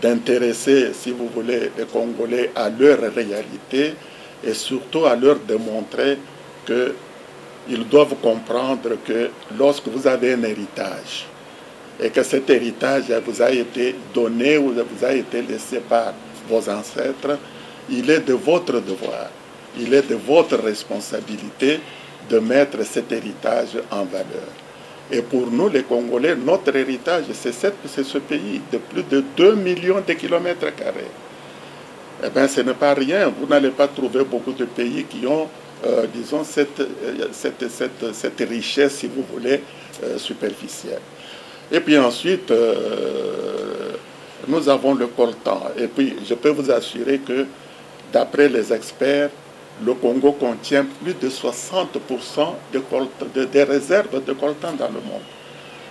d'intéresser, si vous voulez, les Congolais à leur réalité et surtout à leur démontrer qu'ils doivent comprendre que lorsque vous avez un héritage et que cet héritage vous a été donné ou vous a été laissé par vos ancêtres, il est de votre devoir, il est de votre responsabilité de mettre cet héritage en valeur. Et pour nous, les Congolais, notre héritage, c'est ce pays de plus de 2 millions de kilomètres carrés. Eh bien, ce n'est pas rien. Vous n'allez pas trouver beaucoup de pays qui ont, disons, cette richesse, si vous voulez, superficielle. Et puis ensuite, nous avons le coltan. Et puis, je peux vous assurer que, d'après les experts, le Congo contient plus de 60% des réserves de coltan dans le monde.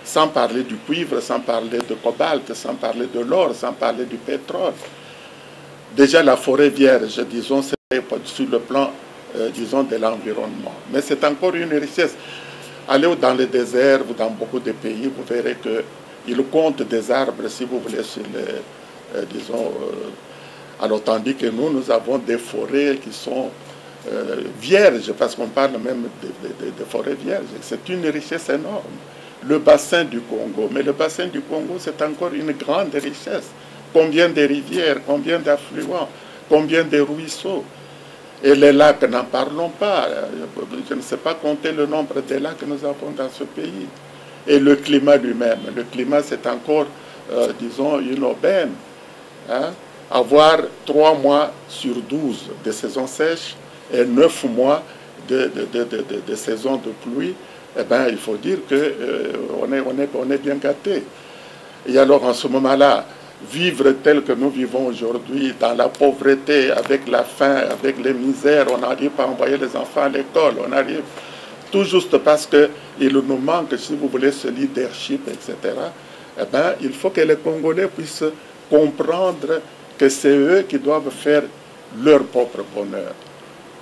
Sans parler du cuivre, sans parler de cobalt, sans parler de l'or, sans parler du pétrole. Déjà, la forêt vierge, disons, c'est sur le plan, disons, de l'environnement. Mais c'est encore une richesse. Allez dans les déserts ou dans beaucoup de pays, vous verrez qu'ils comptent des arbres, si vous voulez, sur les, disons... alors, tandis que nous avons des forêts qui sont vierges, parce qu'on parle même de forêts vierges. C'est une richesse énorme. Le bassin du Congo. Mais le bassin du Congo, c'est encore une grande richesse. Combien de rivières, combien d'affluents, combien de ruisseaux. Et les lacs, n'en parlons pas. Je ne sais pas compter le nombre de lacs que nous avons dans ce pays. Et le climat lui-même. Le climat, c'est encore, disons, une aubaine. Hein? Avoir 3 mois sur 12 de saison sèche et 9 mois de saison de pluie, eh bien, il faut dire qu'on est bien gâté. Et alors, en ce moment-là, vivre tel que nous vivons aujourd'hui, dans la pauvreté, avec la faim, avec les misères, on n'arrive pas à envoyer les enfants à l'école, on arrive tout juste parce qu'il nous manque, si vous voulez, ce leadership, etc. Eh bien, il faut que les Congolais puissent comprendre que c'est eux qui doivent faire leur propre bonheur.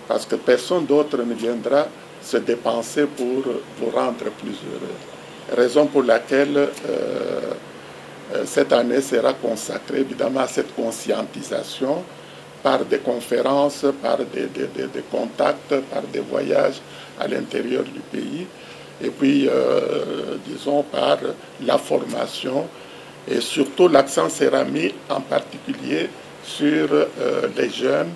Parce que personne d'autre ne viendra se dépenser pour vous rendre plus heureux. Raison pour laquelle cette année sera consacrée évidemment à cette conscientisation par des conférences, par des contacts, par des voyages à l'intérieur du pays. Et puis, disons, par la formation. Et surtout, l'accent sera mis en particulier sur les jeunes,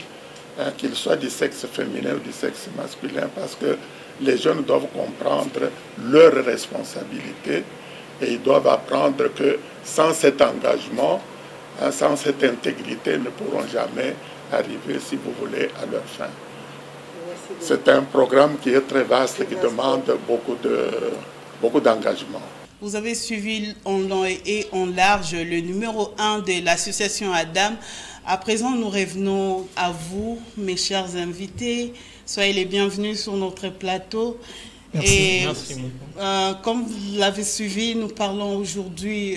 hein, qu'ils soient du sexe féminin ou du sexe masculin, parce que les jeunes doivent comprendre leurs responsabilités et ils doivent apprendre que sans cet engagement, hein, sans cette intégrité, ils ne pourront jamais arriver, si vous voulez, à leur fin. C'est un programme qui est très vaste, qui demande beaucoup d'engagement. Vous avez suivi en long et en large le numéro 1 de l'association Adam. À présent, nous revenons à vous, mes chers invités. Soyez les bienvenus sur notre plateau. Merci. Et comme vous l'avez suivi, nous parlons aujourd'hui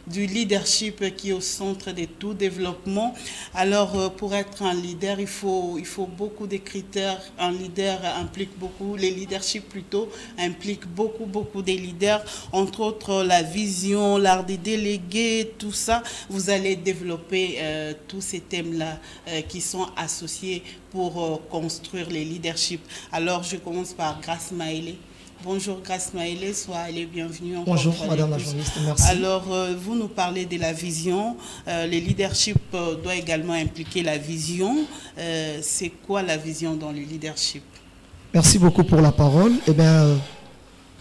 du leadership qui est au centre de tout développement. Alors, pour être un leader, il faut beaucoup de critères. Un leader implique beaucoup, les leaderships plutôt impliquent beaucoup de leaders, entre autres la vision, l'art des délégués, tout ça. Vous allez développer tous ces thèmes-là qui sont associés pour construire les leaderships. Alors, je commence par Grace Maélé. Bonjour Grace Maélé, soyez les bienvenus. Bonjour Madame la journaliste, merci. Alors, vous nous parlez de la vision. Le leadership doit également impliquer la vision. C'est quoi la vision dans le leadership? Merci beaucoup pour la parole. Eh bien,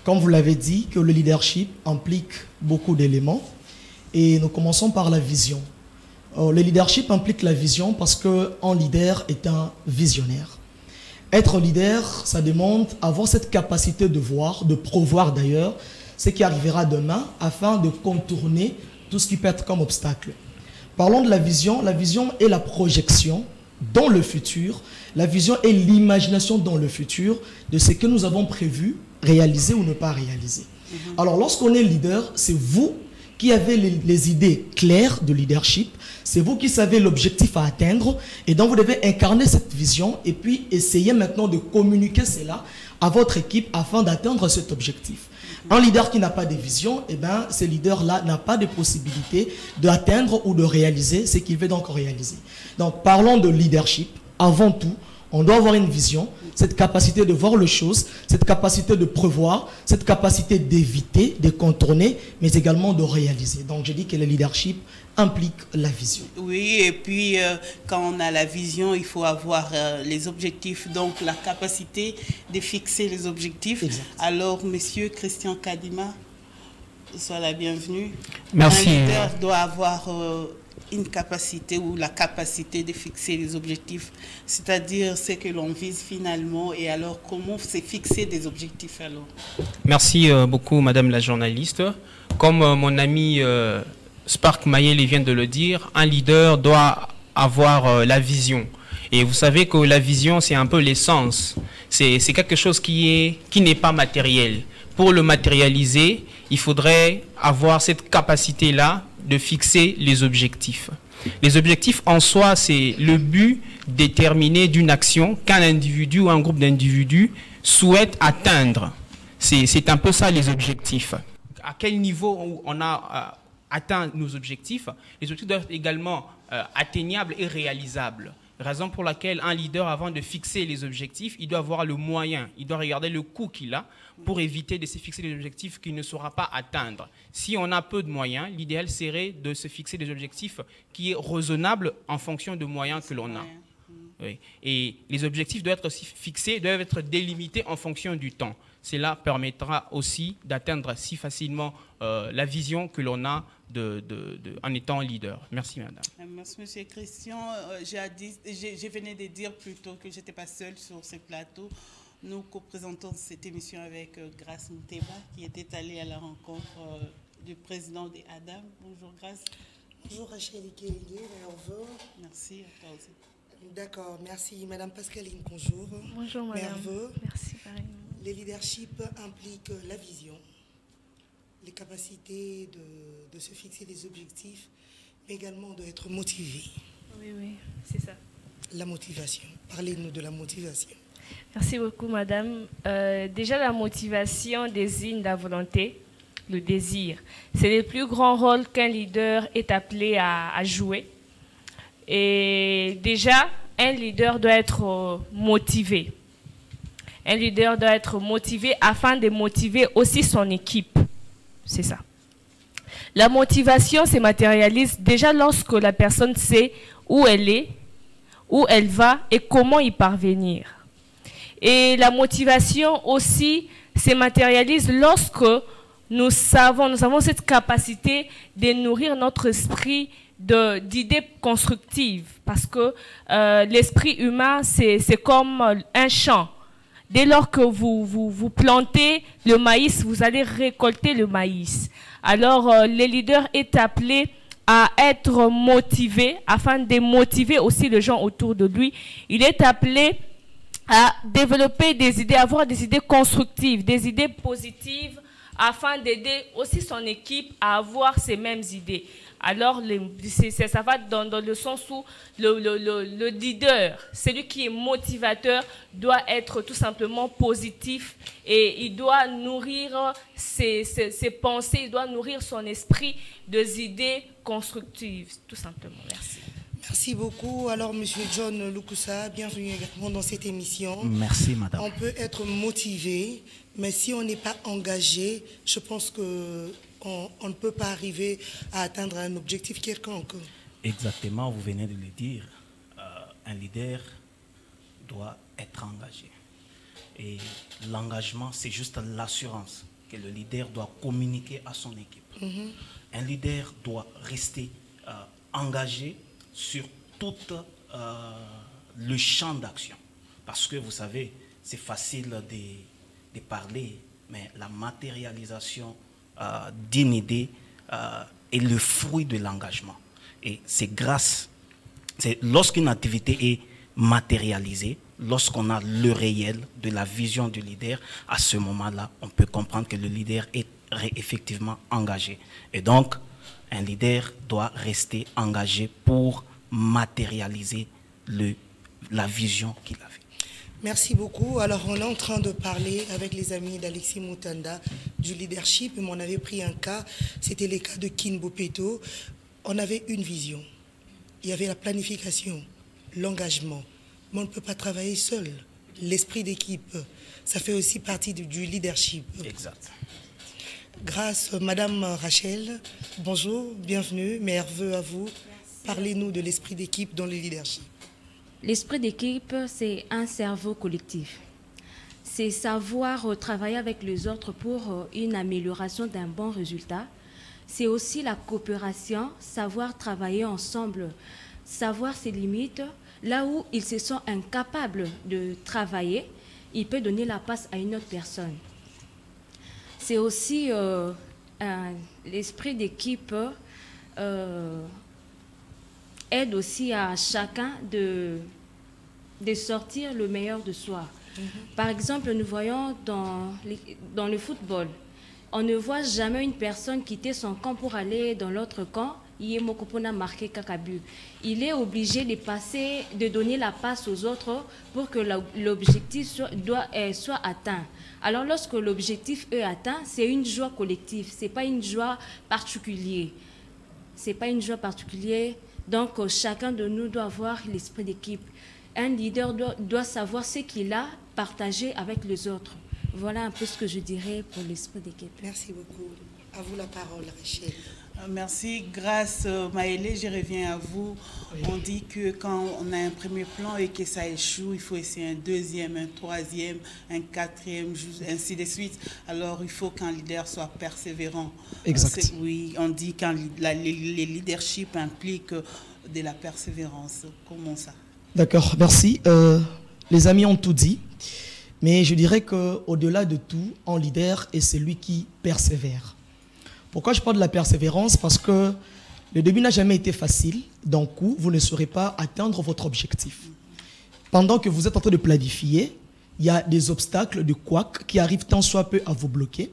comme vous l'avez dit, que le leadership implique beaucoup d'éléments. Et nous commençons par la vision. Le leadership implique la vision parce qu'un leader est un visionnaire. Être leader, ça demande avoir cette capacité de voir, de prévoir d'ailleurs, ce qui arrivera demain afin de contourner tout ce qui peut être comme obstacle. Parlons de la vision. La vision est la projection dans le futur. La vision est l'imagination dans le futur de ce que nous avons prévu, réaliser ou ne pas réaliser. Alors, lorsqu'on est leader, c'est vous qui avez les idées claires de leadership. C'est vous qui savez l'objectif à atteindre. Et donc, vous devez incarner cette vision et puis essayer maintenant de communiquer cela à votre équipe afin d'atteindre cet objectif. Un leader qui n'a pas de vision, eh ben, ce leader-là n'a pas de possibilité d'atteindre ou de réaliser ce qu'il veut donc réaliser. Donc, parlons de leadership. Avant tout, on doit avoir une vision, cette capacité de voir les choses, cette capacité de prévoir, cette capacité d'éviter, de contourner, mais également de réaliser. Donc, je dis que le leadership implique la vision. Oui, et puis quand on a la vision, il faut avoir les objectifs, donc la capacité de fixer les objectifs. Exact. Alors, monsieur Christian Kadima, sois la bienvenue. Merci. Un leader doit avoir une capacité ou la capacité de fixer les objectifs, c'est-à-dire ce que l'on vise finalement, et alors comment c'est fixer des objectifs alors? Merci beaucoup madame la journaliste. Comme mon ami Spark Mayele vient de le dire, un leader doit avoir la vision. Et vous savez que la vision, c'est un peu l'essence. C'est quelque chose qui n'est pas matériel. Pour le matérialiser, il faudrait avoir cette capacité-là de fixer les objectifs. Les objectifs en soi, c'est le but déterminé d'une action qu'un individu ou un groupe d'individus souhaite atteindre. C'est un peu ça les objectifs. À quel niveau on a atteint nos objectifs? Les objectifs doivent être également atteignables et réalisables. Raison pour laquelle un leader, avant de fixer les objectifs, il doit avoir le moyen, il doit regarder le coût qu'il a pour éviter de se fixer des objectifs qu'il ne saura pas atteindre. Si on a peu de moyens, l'idéal serait de se fixer des objectifs qui sont raisonnables en fonction des moyens que l'on a. Oui. Et les objectifs doivent être aussi fixés, doivent être délimités en fonction du temps. Cela permettra aussi d'atteindre si facilement la vision que l'on a en étant leader. Merci, madame. Merci, monsieur Christian. Je venais de dire plutôt que je n'étais pas seule sur ce plateau. Nous co-présentons cette émission avec Grace Mouteba, qui était allée à la rencontre du président des ADAM. Bonjour, Grace. Bonjour, Rachel Ikélié, Merveille. Merci, à toi aussi. D'accord, merci. Madame Pascaline, bonjour. Bonjour, madame. Merveille. Merci, pareil. Le leadership implique la vision, les capacités de se fixer des objectifs, mais également d'être motivé. Oui, oui, c'est ça. La motivation. Parlez-nous de la motivation. Merci beaucoup, madame. Déjà, la motivation désigne la volonté, le désir. C'est le plus grand rôle qu'un leader est appelé à jouer. Et déjà, un leader doit être motivé. Un leader doit être motivé afin de motiver aussi son équipe. C'est ça. La motivation se matérialise déjà lorsque la personne sait où elle est, où elle va et comment y parvenir. Et la motivation aussi se matérialise lorsque nous avons cette capacité de nourrir notre esprit d'idées constructives. Parce que l'esprit humain, c'est comme un champ. Dès lors que vous plantez le maïs, vous allez récolter le maïs. Alors, le leader est appelé à être motivé, afin de motiver aussi les gens autour de lui. Il est appelé à développer des idées, avoir des idées constructives, des idées positives, afin d'aider aussi son équipe à avoir ces mêmes idées. Alors, ça va dans le sens où le leader, celui qui est motivateur, doit être tout simplement positif et il doit nourrir ses pensées, il doit nourrir son esprit des idées constructives, tout simplement. Merci. Merci beaucoup. Alors, monsieur John Lukusa, bienvenue également dans cette émission. Merci, madame. On peut être motivé, mais si on n'est pas engagé, je pense que on ne peut pas arriver à atteindre un objectif quelconque. Exactement, vous venez de le dire. Un leader doit être engagé. Et l'engagement, c'est juste l'assurance que le leader doit communiquer à son équipe. Un leader doit rester engagé sur tout le champ d'action. Parce que vous savez, c'est facile de parler, mais la matérialisation d'une idée est le fruit de l'engagement. Et c'est lorsqu'une activité est matérialisée, lorsqu'on a le réel de la vision du leader, à ce moment-là, on peut comprendre que le leader est effectivement engagé. Et donc, un leader doit rester engagé pour matérialiser la vision qu'il avait. Merci beaucoup. Alors, on est en train de parler avec les amis d'Alexis Mutanda du leadership. Mais on avait pris un cas, c'était le cas de Kin Bopeto. On avait une vision. Il y avait la planification, l'engagement. Mais on ne peut pas travailler seul. L'esprit d'équipe, ça fait aussi partie du leadership. Exact. Grâce, Madame Rachel, bonjour, bienvenue, meilleurs vœux à vous. Parlez-nous de l'esprit d'équipe dans le leadership. L'esprit d'équipe, c'est un cerveau collectif. C'est savoir travailler avec les autres pour une amélioration d'un bon résultat. C'est aussi la coopération, savoir travailler ensemble, savoir ses limites. Là où ils se sont incapables de travailler, il peut donner la place à une autre personne. C'est aussi l'esprit d'équipe aide aussi à chacun de sortir le meilleur de soi. Par exemple, nous voyons dans le football, on ne voit jamais une personne quitter son camp pour aller dans l'autre camp. Il est obligé de passer, de donner la passe aux autres pour que l'objectif soit atteint. Alors lorsque l'objectif est atteint, c'est une joie collective, ce n'est pas une joie particulière. C'est pas une joie particulière. Donc chacun de nous doit avoir l'esprit d'équipe. Un leader doit savoir ce qu'il a partagé avec les autres. Voilà un peu ce que je dirais pour l'esprit d'équipe. Merci beaucoup. À vous la parole, Rachel. Merci. Grâce, Maëlé, je reviens à vous. Oui. On dit que quand on a un premier plan et que ça échoue, il faut essayer un deuxième, un troisième, un quatrième, ainsi de suite. Alors, il faut qu'un leader soit persévérant. Exact. Oui, on dit que les leadership impliquent de la persévérance. Comment ça? D'accord, merci. Les amis ont tout dit. Mais je dirais qu'au-delà de tout, un leader est celui qui persévère. Pourquoi je parle de la persévérance? Parce que le début n'a jamais été facile. D'un coup, vous ne saurez pas atteindre votre objectif. Pendant que vous êtes en train de planifier, il y a des obstacles, des couacs qui arrivent tant soit peu à vous bloquer.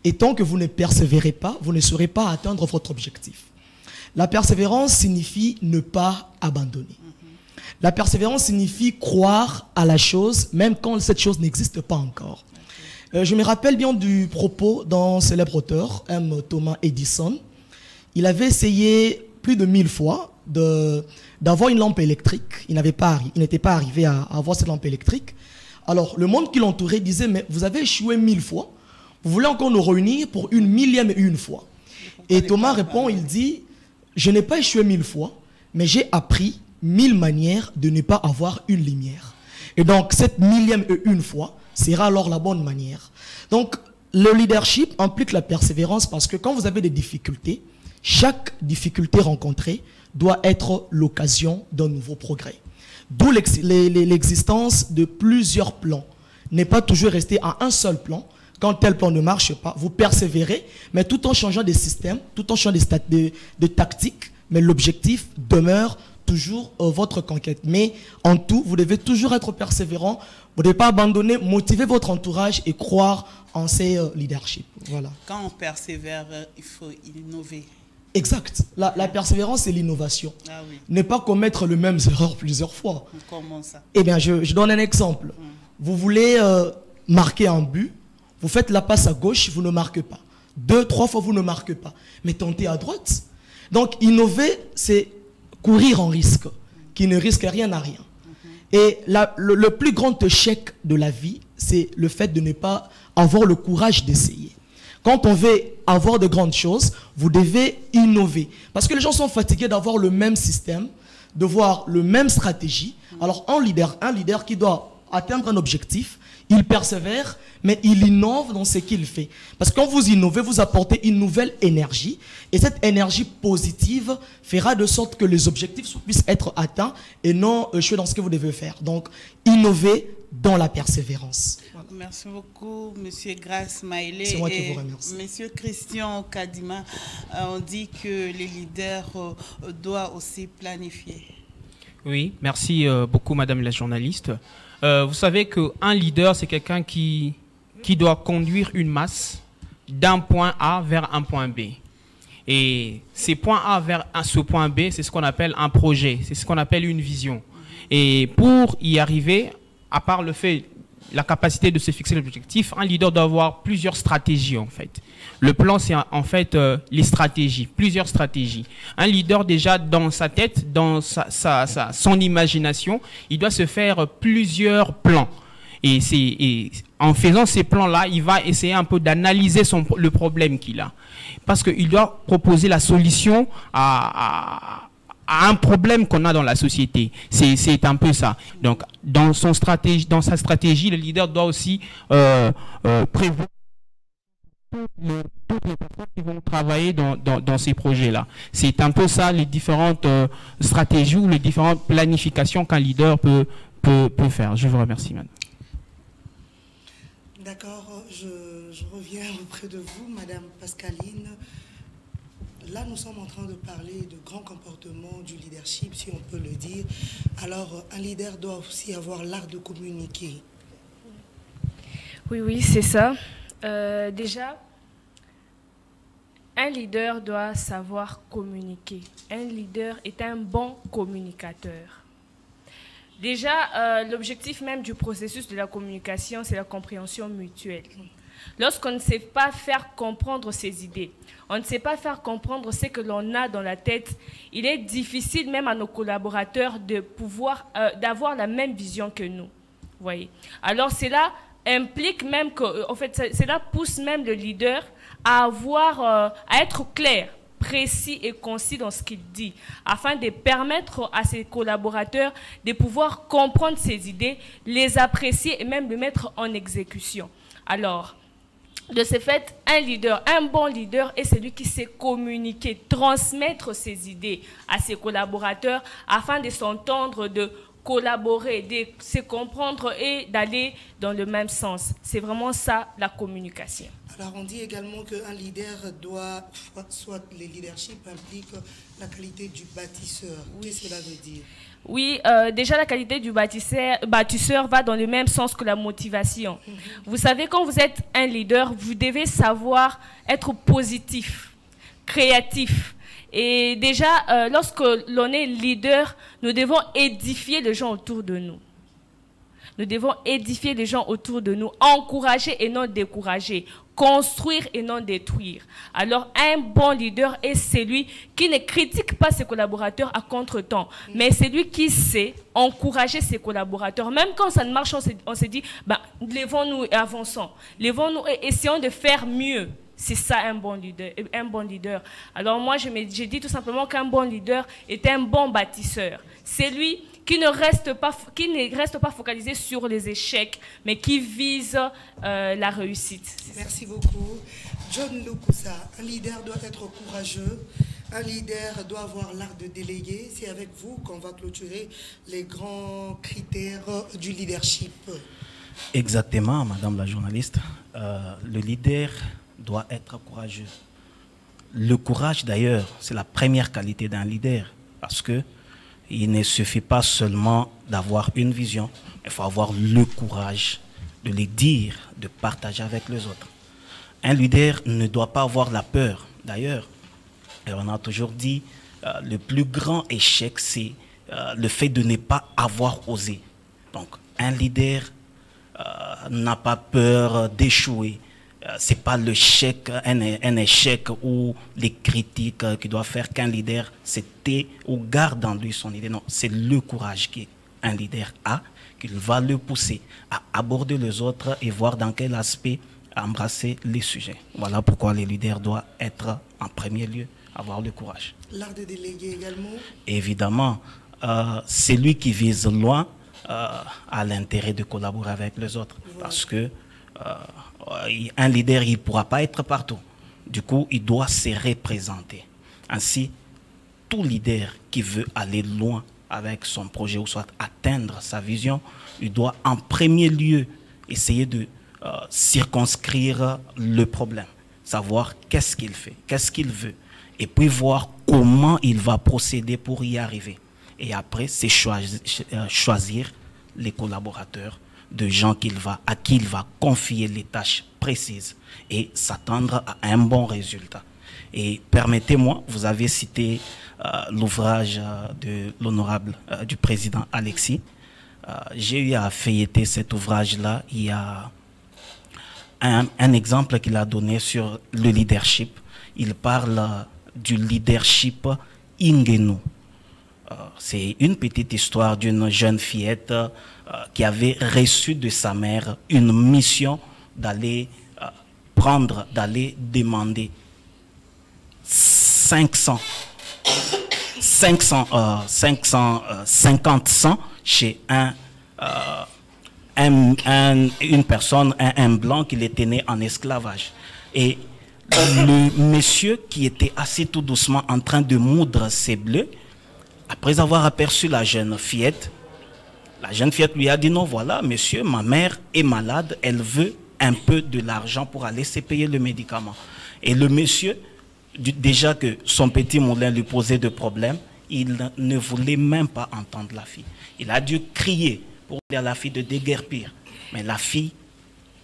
Et tant que vous ne persévérez pas, vous ne saurez pas atteindre votre objectif. La persévérance signifie ne pas abandonner. La persévérance signifie croire à la chose, même quand cette chose n'existe pas encore. Je me rappelle bien du propos d'un célèbre auteur, M. Thomas Edison. Il avait essayé plus de 1000 fois d'avoir une lampe électrique. Il n'était pas arrivé à avoir cette lampe électrique. Alors, le monde qui l'entourait disait, mais vous avez échoué 1000 fois. Vous voulez encore nous réunir pour une millième et une fois. Et Thomas répond, il dit, je n'ai pas échoué 1000 fois, mais j'ai appris 1000 manières de ne pas avoir une lumière. Et donc, cette millième et une fois sera alors la bonne manière. Donc, le leadership implique la persévérance parce que quand vous avez des difficultés, chaque difficulté rencontrée doit être l'occasion d'un nouveau progrès. D'où l'existence de plusieurs plans. N'est pas toujours rester à un seul plan. Quand tel plan ne marche pas, vous persévérez, mais tout en changeant des systèmes, tout en changeant de tactiques, mais l'objectif demeure toujours votre conquête. Mais en tout, vous devez toujours être persévérant. Vous ne devez pas abandonner, motiver votre entourage et croire en ces leaderships. Voilà. Quand on persévère, il faut innover. Exact. La persévérance, c'est l'innovation. Ah oui. Ne pas commettre les mêmes erreurs plusieurs fois. Comment ça? Eh bien, je donne un exemple. Vous voulez marquer un but, vous faites la passe à gauche, vous ne marquez pas. 2, 3 fois, vous ne marquez pas. Mais tentez à droite. Donc, innover, c'est courir en risque, qui ne risque rien à rien. Et le plus grand échec de la vie, c'est le fait de ne pas avoir le courage d'essayer. Quand on veut avoir de grandes choses, vous devez innover. Parce que les gens sont fatigués d'avoir le même système, de voir le même stratégie. Alors un leader qui doit atteindre un objectif, il persévère, mais il innove dans ce qu'il fait. Parce que quand vous innovez, vous apportez une nouvelle énergie. Et cette énergie positive fera de sorte que les objectifs puissent être atteints et non échouer dans ce que vous devez faire. Donc, innover dans la persévérance. Voilà. Merci beaucoup, Monsieur Grace Maïlé. C'est moi qui vous remercie. Monsieur Christian Kadima, on dit que les leaders doivent aussi planifier. Oui, merci beaucoup, Madame la journaliste. Vous savez qu'un leader, c'est quelqu'un qui doit conduire une masse d'un point A vers un point B. Et ces points A vers ce point B, c'est ce qu'on appelle un projet, c'est ce qu'on appelle une vision. Et pour y arriver, à part le fait, la capacité de se fixer l'objectif, un leader doit avoir plusieurs stratégies en fait. Le plan, c'est en fait les stratégies, plusieurs stratégies. Un leader déjà dans sa tête, dans son imagination, il doit se faire plusieurs plans. Et en faisant ces plans-là, il va essayer un peu d'analyser le problème qu'il a. Parce qu'il doit proposer la solution à un problème qu'on a dans la société. C'est un peu ça. Donc, dans sa stratégie, le leader doit aussi prévoir toutes les personnes qui vont travailler dans ces projets-là. C'est un peu ça, les différentes stratégies ou les différentes planifications qu'un leader peut faire. Je vous remercie, madame. D'accord, je reviens auprès de vous, Madame Pascaline. Là, nous sommes en train de parler de grands comportements du leadership, si on peut le dire. Alors, un leader doit aussi avoir l'art de communiquer. Oui, c'est ça. Déjà, un leader doit savoir communiquer. Un leader est un bon communicateur. Déjà, l'objectif même du processus de la communication, c'est la compréhension mutuelle. Lorsqu'on ne sait pas faire comprendre ses idées, on ne sait pas faire comprendre ce que l'on a dans la tête, il est difficile même à nos collaborateurs de pouvoir d'avoir la même vision que nous. Voyez. Alors cela implique même que, en fait, cela pousse même le leader à être clair, précis et concis dans ce qu'il dit, afin de permettre à ses collaborateurs de pouvoir comprendre ses idées, les apprécier et même les mettre en exécution. Alors, de ce fait, un bon leader est celui qui sait communiquer, transmettre ses idées à ses collaborateurs afin de s'entendre, de collaborer, de se comprendre et d'aller dans le même sens. C'est vraiment ça, la communication. Alors, on dit également qu'un leader doit, soit le leadership implique la qualité du bâtisseur. Qu'est-ce que cela veut dire? Oui, déjà la qualité du bâtisseur va dans le même sens que la motivation. Vous savez, quand vous êtes un leader, vous devez savoir être positif, créatif. Et déjà, lorsque l'on est leader, nous devons édifier les gens autour de nous. Nous devons édifier les gens autour de nous, encourager et non décourager, construire et non détruire. Alors, un bon leader est celui qui ne critique pas ses collaborateurs à contre-temps, mais c'est lui qui sait encourager ses collaborateurs. Même quand ça ne marche, on se dit, lèvons-nous et avançons. Lèvons-nous et essayons de faire mieux. C'est ça un bon leader. Alors moi, je dis tout simplement qu'un bon leader est un bon bâtisseur. C'est lui qui ne reste pas focalisé sur les échecs, mais qui vise la réussite. Merci beaucoup. John Lukusa, un leader doit être courageux, un leader doit avoir l'art de déléguer. C'est avec vous qu'on va clôturer les grands critères du leadership. Exactement, madame la journaliste. Le leader doit être courageux. Le courage, d'ailleurs, c'est la première qualité d'un leader, parce que il ne suffit pas seulement d'avoir une vision, il faut avoir le courage de les dire, de partager avec les autres. Un leader ne doit pas avoir la peur. D'ailleurs, on a toujours dit, le plus grand échec, c'est le fait de ne pas avoir osé. Donc, un leader n'a pas peur d'échouer. Ce n'est pas un échec ou les critiques qui doivent faire qu'un leader c'était ou garde en lui son idée. Non, c'est le courage qu'un leader a, qu'il va le pousser à aborder les autres et voir dans quel aspect embrasser les sujets. Voilà pourquoi les leaders doivent être en premier lieu, avoir le courage. L'art de déléguer également? Évidemment, c'est lui qui vise loin à l'intérêt de collaborer avec les autres. Voilà. Parce que un leader, il ne pourra pas être partout. Du coup, il doit se représenter. Ainsi, tout leader qui veut aller loin avec son projet ou soit atteindre sa vision, il doit en premier lieu essayer de circonscrire le problème, savoir qu'est-ce qu'il fait, qu'est-ce qu'il veut, et puis voir comment il va procéder pour y arriver. Et après, c'est choisir les collaborateurs, de gens à qui il va confier les tâches précises et s'attendre à un bon résultat. Et permettez-moi, vous avez cité l'ouvrage de l'honorable du président Alexis. J'ai eu à feuilleter cet ouvrage-là. Il y a un exemple qu'il a donné sur le leadership. Il parle du leadership Ingenu. C'est une petite histoire d'une jeune fillette qui avait reçu de sa mère une mission d'aller demander 50 cents chez une personne, un blanc qui était né en esclavage. Et le monsieur qui était assis tout doucement en train de moudre ses bleus, après avoir aperçu la jeune fillette lui a dit: non, voilà, monsieur, ma mère est malade, elle veut un peu de l'argent pour aller se payer le médicament. Et le monsieur, déjà que son petit moulin lui posait de problèmes, il ne voulait même pas entendre la fille. Il a dû crier pour dire à la fille de déguerpir. Mais la fille,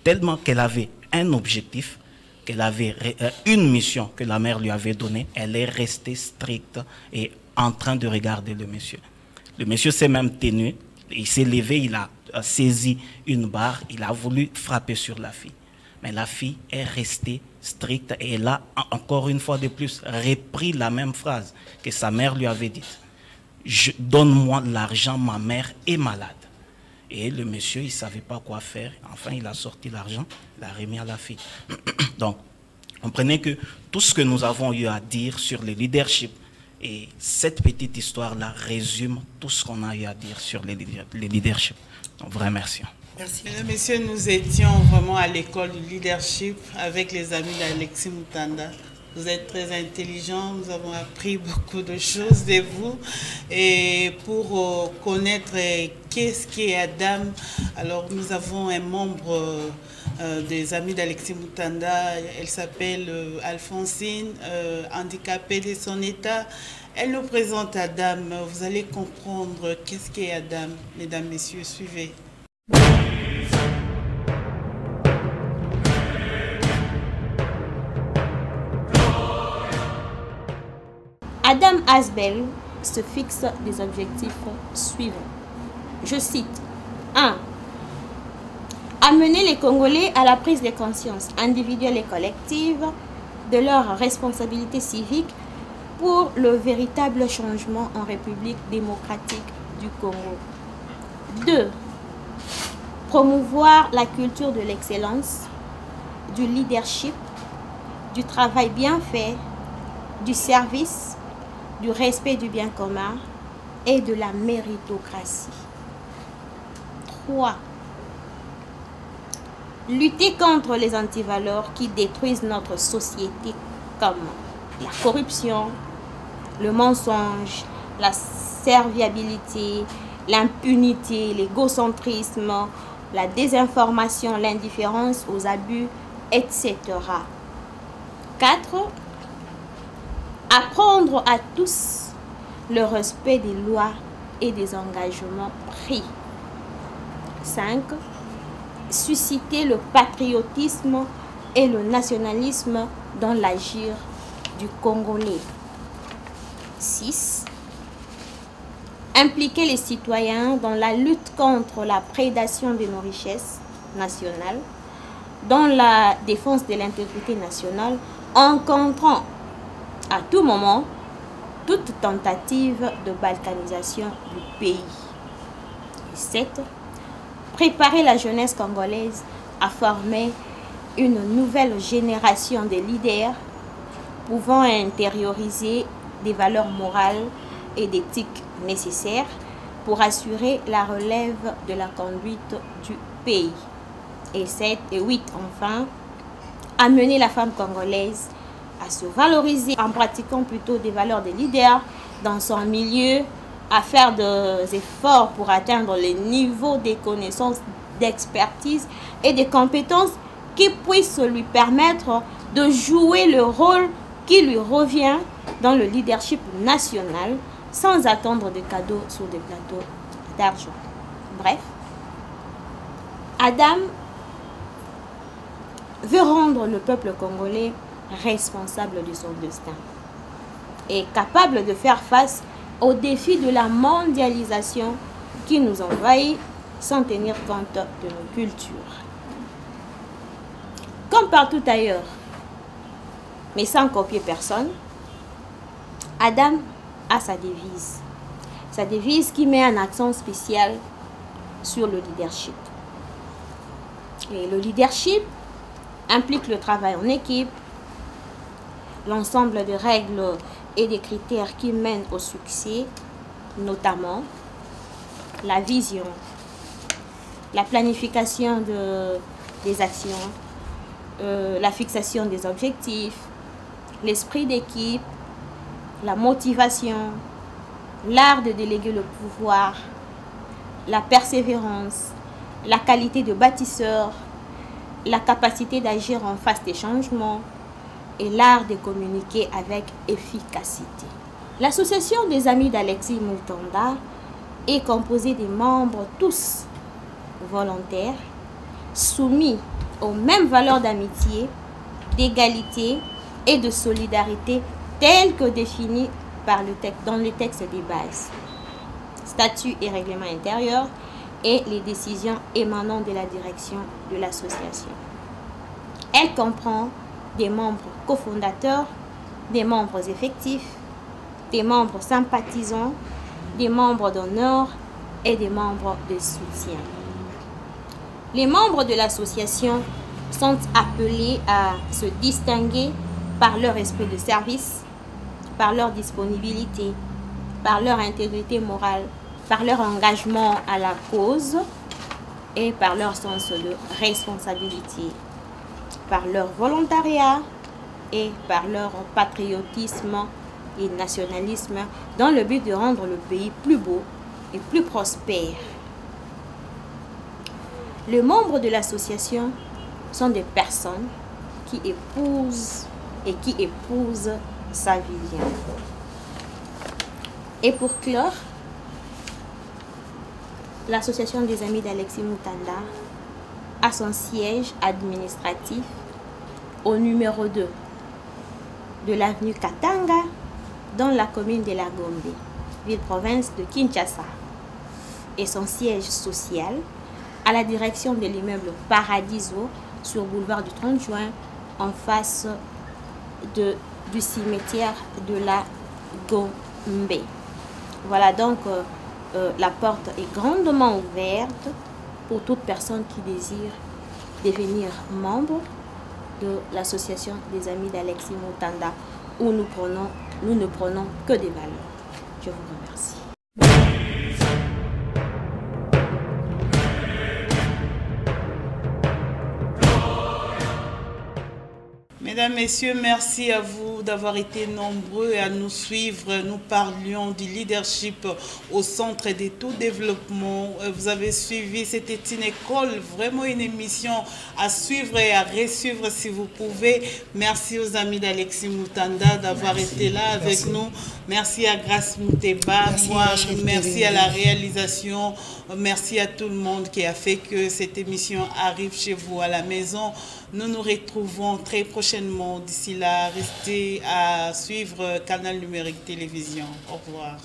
tellement qu'elle avait un objectif, qu'elle avait une mission que la mère lui avait donnée, elle est restée stricte et en train de regarder le monsieur. Le monsieur s'est même tenu, il s'est levé, il a saisi une barre, il a voulu frapper sur la fille. Mais la fille est restée stricte et elle a encore une fois de plus repris la même phrase que sa mère lui avait dite. Donne-moi l'argent, ma mère est malade. Et le monsieur, il ne savait pas quoi faire. Enfin, il a sorti l'argent, il l'a remis à la fille. Donc, comprenez que tout ce que nous avons eu à dire sur le leadership, et cette petite histoire-là résume tout ce qu'on a eu à dire sur le leadership. Donc, vraiment, merci. Merci. Mesdames, Messieurs, nous étions vraiment à l'école du leadership avec les amis d'Alexis Mutanda. Vous êtes très intelligents, nous avons appris beaucoup de choses de vous. Et pour connaître qu'est-ce qu'est Adam, alors nous avons un membre des amis d'Alexis Mutanda, elle s'appelle Alphonsine, handicapée de son état. Elle nous présente Adam, vous allez comprendre qu'est-ce qu'est Adam. Mesdames, Messieurs, suivez. Adam Asbel se fixe des objectifs suivants. Je cite: 1. Amener les Congolais à la prise de conscience individuelle et collective de leurs responsabilités civiques pour le véritable changement en République démocratique du Congo. 2. Promouvoir la culture de l'excellence, du leadership, du travail bien fait, du service, du respect du bien commun et de la méritocratie. 3. Lutter contre les antivaleurs qui détruisent notre société comme la corruption, le mensonge, la serviabilité, l'impunité, l'égocentrisme, la désinformation, l'indifférence aux abus, etc. 4. Apprendre à tous le respect des lois et des engagements pris. 5. Susciter le patriotisme et le nationalisme dans l'agir du Congolais. 6. Impliquer les citoyens dans la lutte contre la prédation de nos richesses nationales, dans la défense de l'intégrité nationale, en contrant à tout moment toute tentative de balkanisation du pays. 7. Préparer la jeunesse congolaise à former une nouvelle génération de leaders pouvant intérioriser des valeurs morales et d'éthique nécessaires pour assurer la relève de la conduite du pays. Et 7 et 8 enfin, amener la femme congolaise à se valoriser en pratiquant plutôt des valeurs de leader dans son milieu, à faire des efforts pour atteindre les niveaux des connaissances d'expertise et de compétences qui puissent lui permettre de jouer le rôle qui lui revient dans le leadership national sans attendre des cadeaux sur des plateaux d'argent. Bref, Adam veut rendre le peuple congolais responsable de son destin et capable de faire face aux défis de la mondialisation qui nous envahit sans tenir compte de nos cultures. Comme partout ailleurs, mais sans copier personne, Adam a sa devise. Sa devise qui met un accent spécial sur le leadership. Et le leadership implique le travail en équipe, l'ensemble de règles et des critères qui mènent au succès, notamment la vision, la planification des actions, la fixation des objectifs, l'esprit d'équipe, la motivation, l'art de déléguer le pouvoir, la persévérance, la qualité de bâtisseur, la capacité d'agir en face des changements et l'art de communiquer avec efficacité. L'association des amis d'Alexis Mutanda est composée des membres tous volontaires, soumis aux mêmes valeurs d'amitié, d'égalité et de solidarité telles que définies dans le texte des bases, statuts et règlements intérieurs et les décisions émanant de la direction de l'association. Elle comprend des membres cofondateurs, des membres effectifs, des membres sympathisants, des membres d'honneur et des membres de soutien. Les membres de l'association sont appelés à se distinguer par leur esprit de service, par leur disponibilité, par leur intégrité morale, par leur engagement à la cause et par leur sens de responsabilité, par leur volontariat et par leur patriotisme et nationalisme dans le but de rendre le pays plus beau et plus prospère. Les membres de l'association sont des personnes qui épousent sa vision. Et pour clore, l'association des amis d'Alexis Mutanda a son siège administratif au numéro 2 de l'avenue Katanga dans la commune de la Gombe, ville-province de Kinshasa, et son siège social à la direction de l'immeuble Paradiso sur boulevard du 30 juin en face du cimetière de la Gombe. Voilà donc la porte est grandement ouverte pour toute personne qui désire devenir membre de l'association des amis d'Alexis Mutanda où nous ne prenons que des valeurs. Je vous remercie. Mesdames, Messieurs, merci à vous d'avoir été nombreux à nous suivre. Nous parlions du leadership au centre de tout développement. Vous avez suivi, c'était une école, vraiment une émission à suivre et à resuivre si vous pouvez. Merci aux amis d'Alexis Mutanda d'avoir été là avec nous. Merci à Grace Muteba, merci à la réalisation. Merci à tout le monde qui a fait que cette émission arrive chez vous à la maison. Nous nous retrouvons très prochainement. D'ici là, restez à suivre Canal Numérique Télévision. Au revoir.